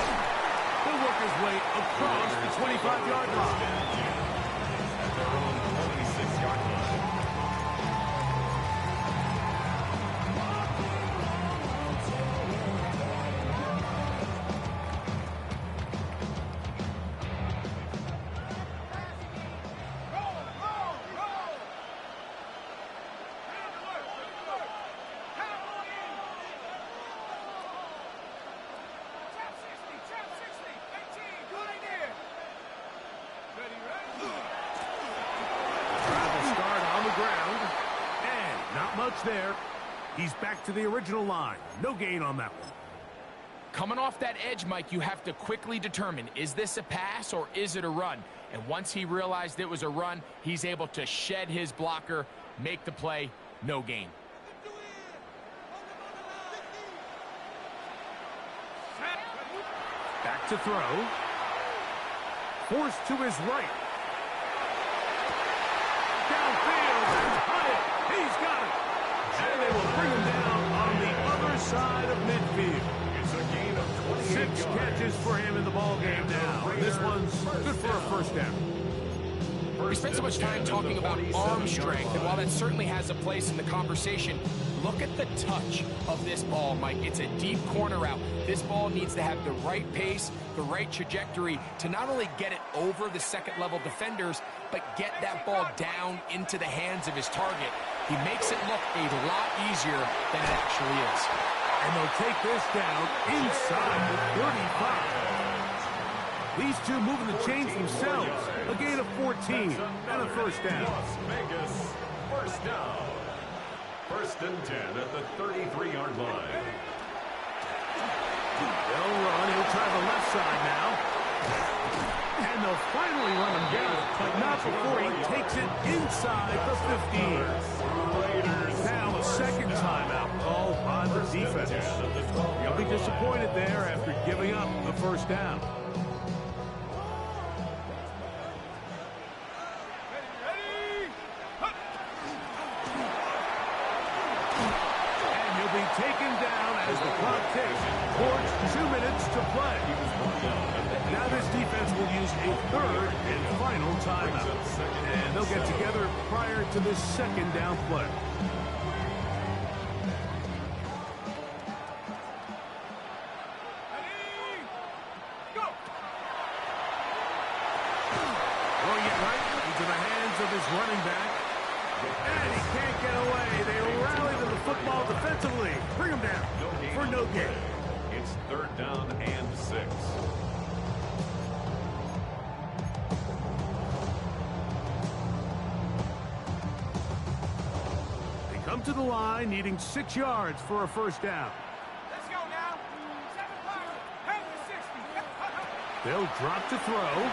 He'll work his way across the 25-yard line. There. He's back to the original line. No gain on that one. Coming off that edge, Mike, you have to quickly determine, is this a pass or is it a run? And once he realized it was a run, he's able to shed his blocker, make the play, no gain. Back to throw. Forced to his right. Downfield. He's got it. And they will bring him down on the other side of midfield. It's a gain of 28 6 catches for him in the ballgame now. This one's good for a first down. We spent so much time talking about arm strength, and while that certainly has a place in the conversation, look at the touch of this ball, Mike. It's a deep corner route. This ball needs to have the right pace, the right trajectory to not only get it over the second-level defenders, but get that ball down into the hands of his target. He makes it look a lot easier than it actually is. And they'll take this down inside the 35. These two moving the chains themselves. A gain of 14 and a first down. Las Vegas, first down. First and 10 at the 33-yard line. They'll run. He'll try the left side now. finally run him down, but not before he takes it inside the 15. Now a second timeout called by the defense. He'll be disappointed there after giving up the first down. And he'll be taken down as the clock ticks towards 2 minutes to play. Now this defense will use a third and final timeout. And they'll get together prior to this second down play. Throwing it right into the hands of his running back. And he can't get away. They rally to the football defensively. Bring him down for no gain. It's 3rd down and 6. They come to the line needing 6 yards for a first down. Let's go now. 7 pocket. Hang the 60. They'll drop to throw.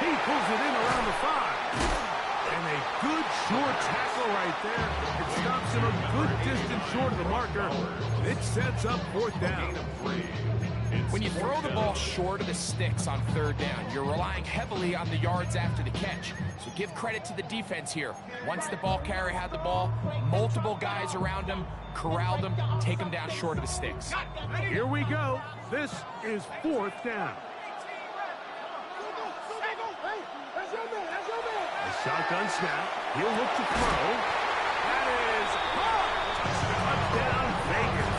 He pulls it in around the 5. And a good short tackle right there. It stops him a good distance short of the marker. It sets up 4th down. When you throw the ball short of the sticks on 3rd down, you're relying heavily on the yards after the catch. So give credit to the defense here. Once the ball carrier had the ball, multiple guys around him, corralled him, take him down short of the sticks. Here we go. This is 4th down. A shotgun snap. He'll look to throw. That is touchdown Vegas.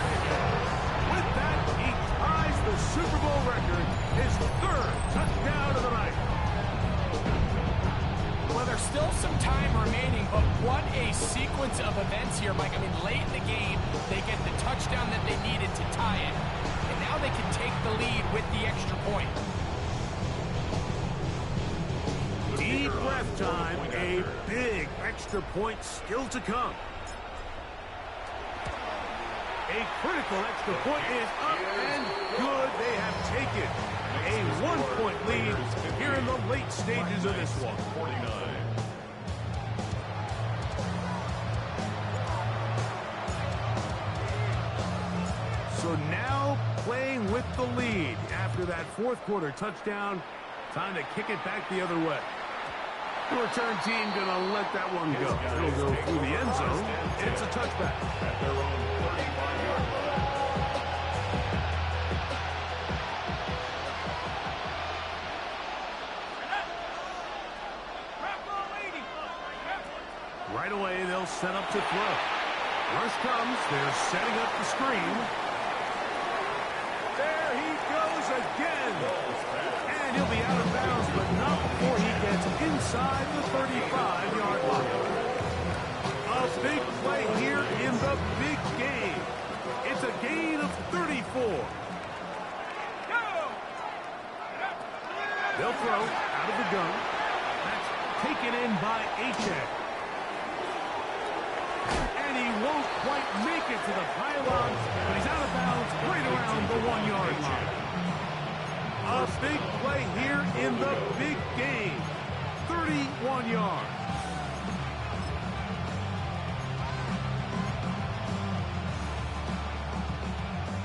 With that, he ties the Super Bowl record, his 3rd touchdown of the night. Well, there's still some time remaining, but what a sequence of events here, Mike. I mean, late in the game, they get the touchdown that they needed to tie it, and now they can take the lead with the extra point. Deep breath time, a big extra point still to come. A critical extra point is up and good. They have taken a 1-point lead here in the late stages of this one. 49. So now playing with the lead after that 4th quarter touchdown. Time to kick it back the other way. The return team going to let that one go. It'll go through the end zone. It's a touchback. At their own 35-yard line. Right away, they'll set up to throw. Rush comes. They're setting up the screen. There he goes again. And he'll be out of bounds, but not before he gets inside the 35-yard line. A big play here in the big game. It's a gain of 34. They'll throw out of the gun. That's taken in by AGX. And he won't quite make it to the pylon, but he's out of bounds right around the 1-yard line. A big play here in the big game. 31 yards.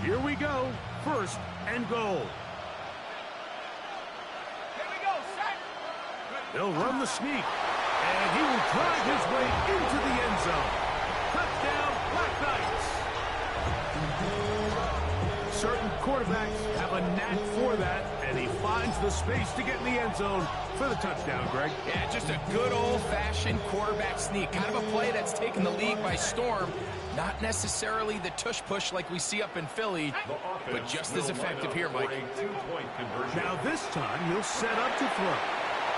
Here we go. 1st and goal. Here we go, set. They'll run the sneak. And he will drive his way into the end zone. Touchdown, Black Knights. Certain quarterbacks have a knack for that, and he finds the space to get in the end zone for the touchdown, Greg. Yeah, just a good old-fashioned quarterback sneak. Kind of a play that's taken the league by storm. Not necessarily the tush-push like we see up in Philly, but just as effective here, Mike. Now this time, he'll set up to throw.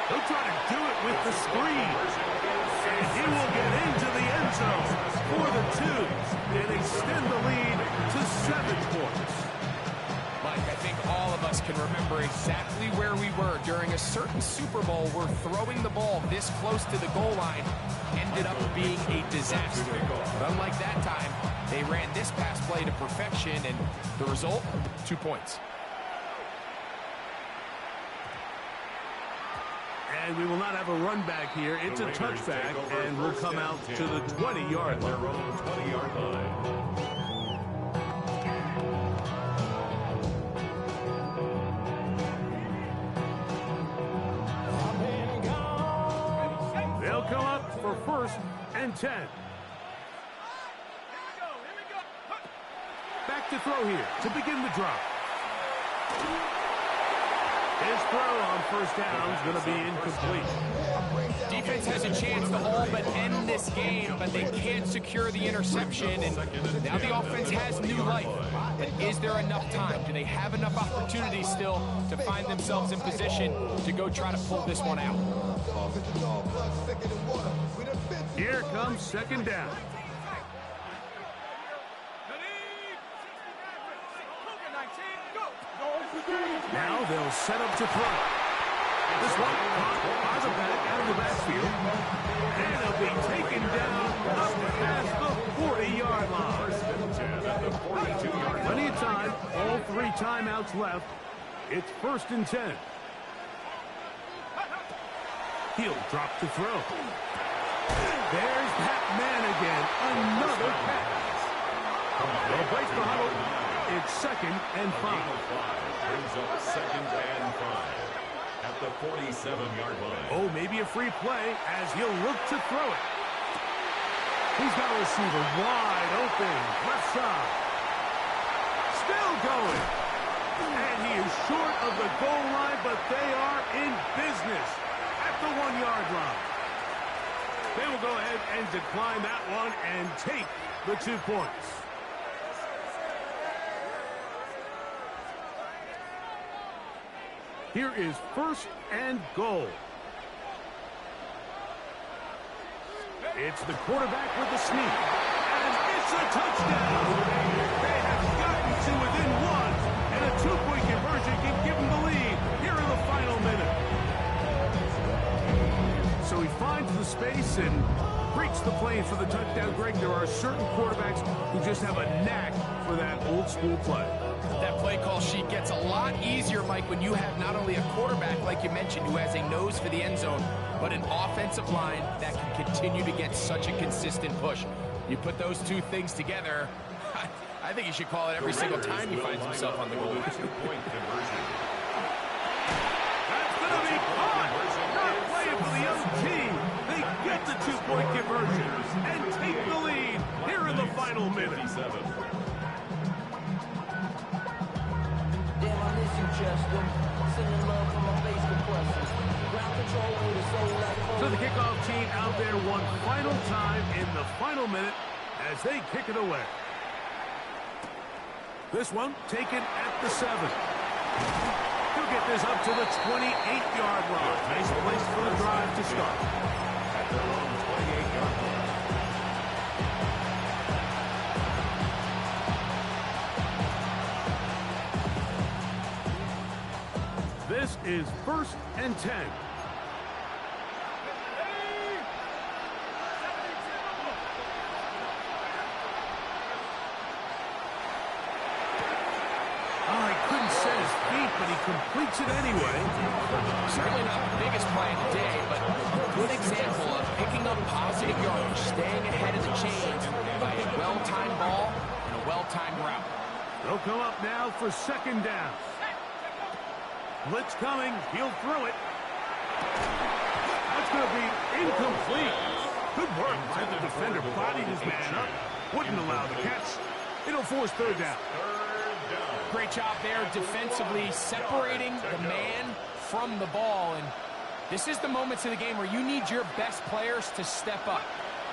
He'll try to do it with the screen. And he will get into the end zone for the 2 and extend the lead to 7 points. Mike, I think all of us can remember exactly where we were during a certain Super Bowl where throwing the ball this close to the goal line ended up being a disaster. But unlike that time, they ran this pass play to perfection, and the result, 2 points. And we will not have a run back here. It's a touchback, and we'll come out to the 20-yard line. 20-yard line. They'll come up for 1st and 10. Back to throw here to begin the drive. His throw on 1st down is going to be incomplete. Defense has a chance to all but end this game, but they can't secure the interception, and now the offense has new life. But is there enough time? Do they have enough opportunities still to find themselves in position to go try to pull this one out? Here comes 2nd down. Now they'll set up to throw. This one caught by the back out of the backfield. And it'll be taken down up past the 40-yard line. Plenty of time. All 3 timeouts left. It's 1st and 10. He'll drop to throw. There's that man again. Another pass. They'll break the huddle. It's 2nd and 5. Brings up 2nd and 5 at the 47-yard line. Oh, maybe a free play as he'll look to throw it. He's got a receiver wide open, left side. Still going. And he is short of the goal line, but they are in business at the 1-yard line. They will go ahead and decline that one and take the 2 points. Here is 1st and goal. It's the quarterback with the sneak. And it's a touchdown. They have gotten to within 1. And a 2-point conversion can give them the lead here in the final minute. So he finds the space and breaks the plane for the touchdown. Greg, there are certain quarterbacks who just have a knack for that old school play. That play call sheet gets a lot easier, Mike, when you have not only a quarterback, like you mentioned, who has a nose for the end zone, but an offensive line that can continue to get such a consistent push. You put those 2 things together, I think you should call it every single time he finds himself on the goal line. 2-point conversion. That's going to be caught. Not playing for the young team. They get the 2-point conversion and take the lead here in the final minute. 57. Damn, I miss you, Chester. Sending love from my face compressors. Ground control with a soul like So the kickoff team out there one final time in the final minute as they kick it away. This one taken at the 7. He'll get this up to the 28-yard line. Nice place for the drive to start. At their own 28-yard line. This is 1st and 10. Oh, he couldn't set his feet, but he completes it anyway. Certainly not the biggest play of the day, but a good example of picking up positive yardage, staying ahead of the chains by a well-timed ball and a well-timed route. They'll come up now for 2nd down. Blitz coming. He'll throw it. That's going to be incomplete. Good work by the defender. Bodied his man up. Wouldn't allow the catch. It'll force 3rd down. Great job there defensively, separating the man from the ball. And this is the moments of the game where you need your best players to step up.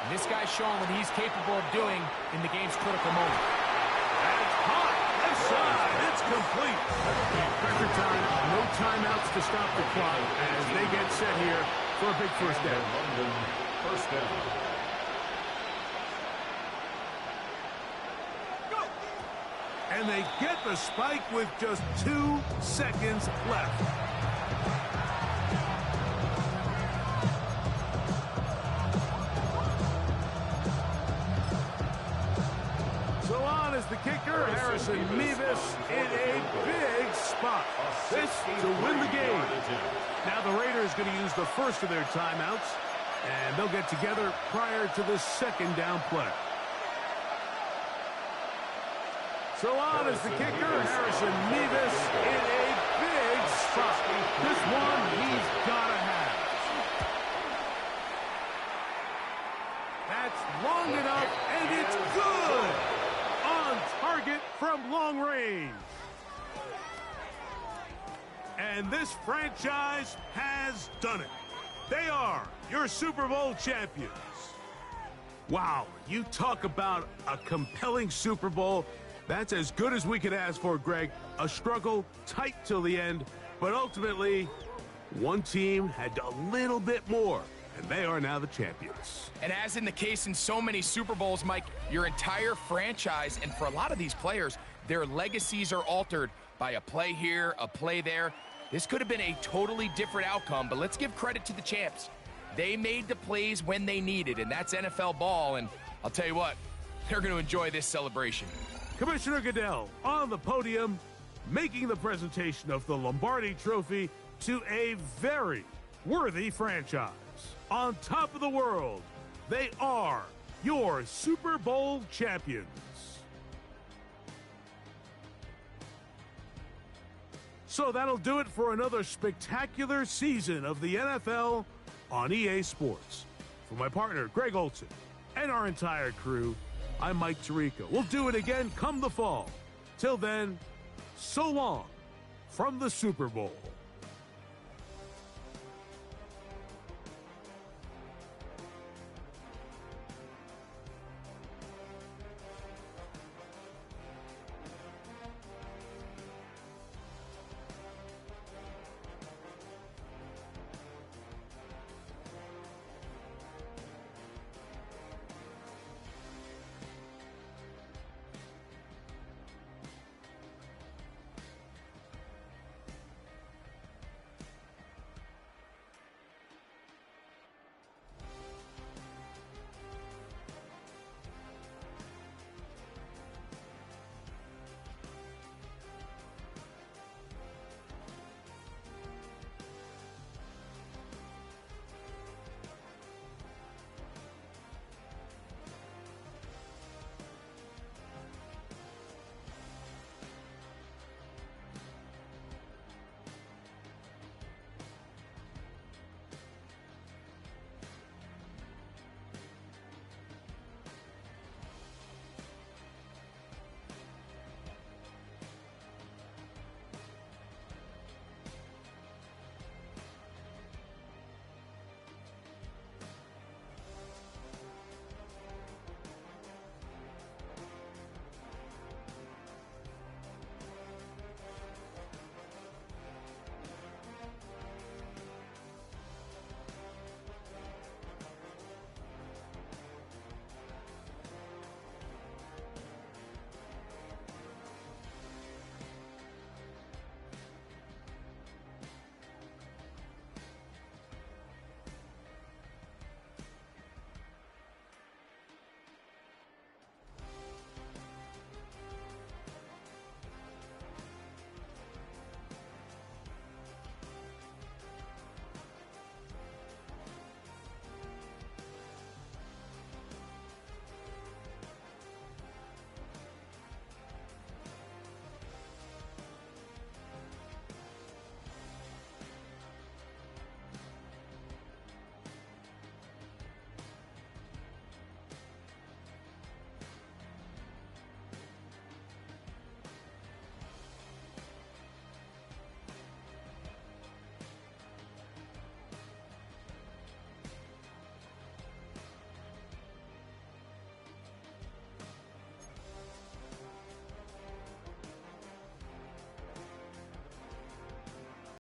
And this guy's showing what he's capable of doing in the game's critical moment. And it's caught. Left side. It's complete. Pressure time. No timeouts to stop the clock as they get set here for a big 1st down. London, 1st down. And they get the spike with just 2 seconds left. So on is the kicker, Harrison Mevis, in a big spot. This to win the game. Now the Raiders going to use the first of their timeouts, and they'll get together prior to the second down play. So on is the kicker, Harrison Mevis, in a big spot. This one he's got to have. That's long enough, and it's good. On target from long range. And this franchise has done it. They are your Super Bowl champions. Wow, you talk about a compelling Super Bowl. That's as good as we could ask for, Greg. A struggle, tight till the end, but ultimately, one team had a little bit more, and they are now the champions. And as in the case in so many Super Bowls, Mike, your entire franchise, and for a lot of these players, their legacies are altered by a play here, a play there. This could have been a totally different outcome, but let's give credit to the champs. They made the plays when they needed, and that's NFL ball, and I'll tell you what, they're going to enjoy this celebration. Commissioner Goodell on the podium, making the presentation of the Lombardi Trophy to a very worthy franchise. On top of the world, they are your Super Bowl champions. So that'll do it for another spectacular season of the NFL on EA Sports. For my partner, Greg Olson, and our entire crew, I'm Mike Tirico. We'll do it again come the fall. Till then, so long from the Super Bowl.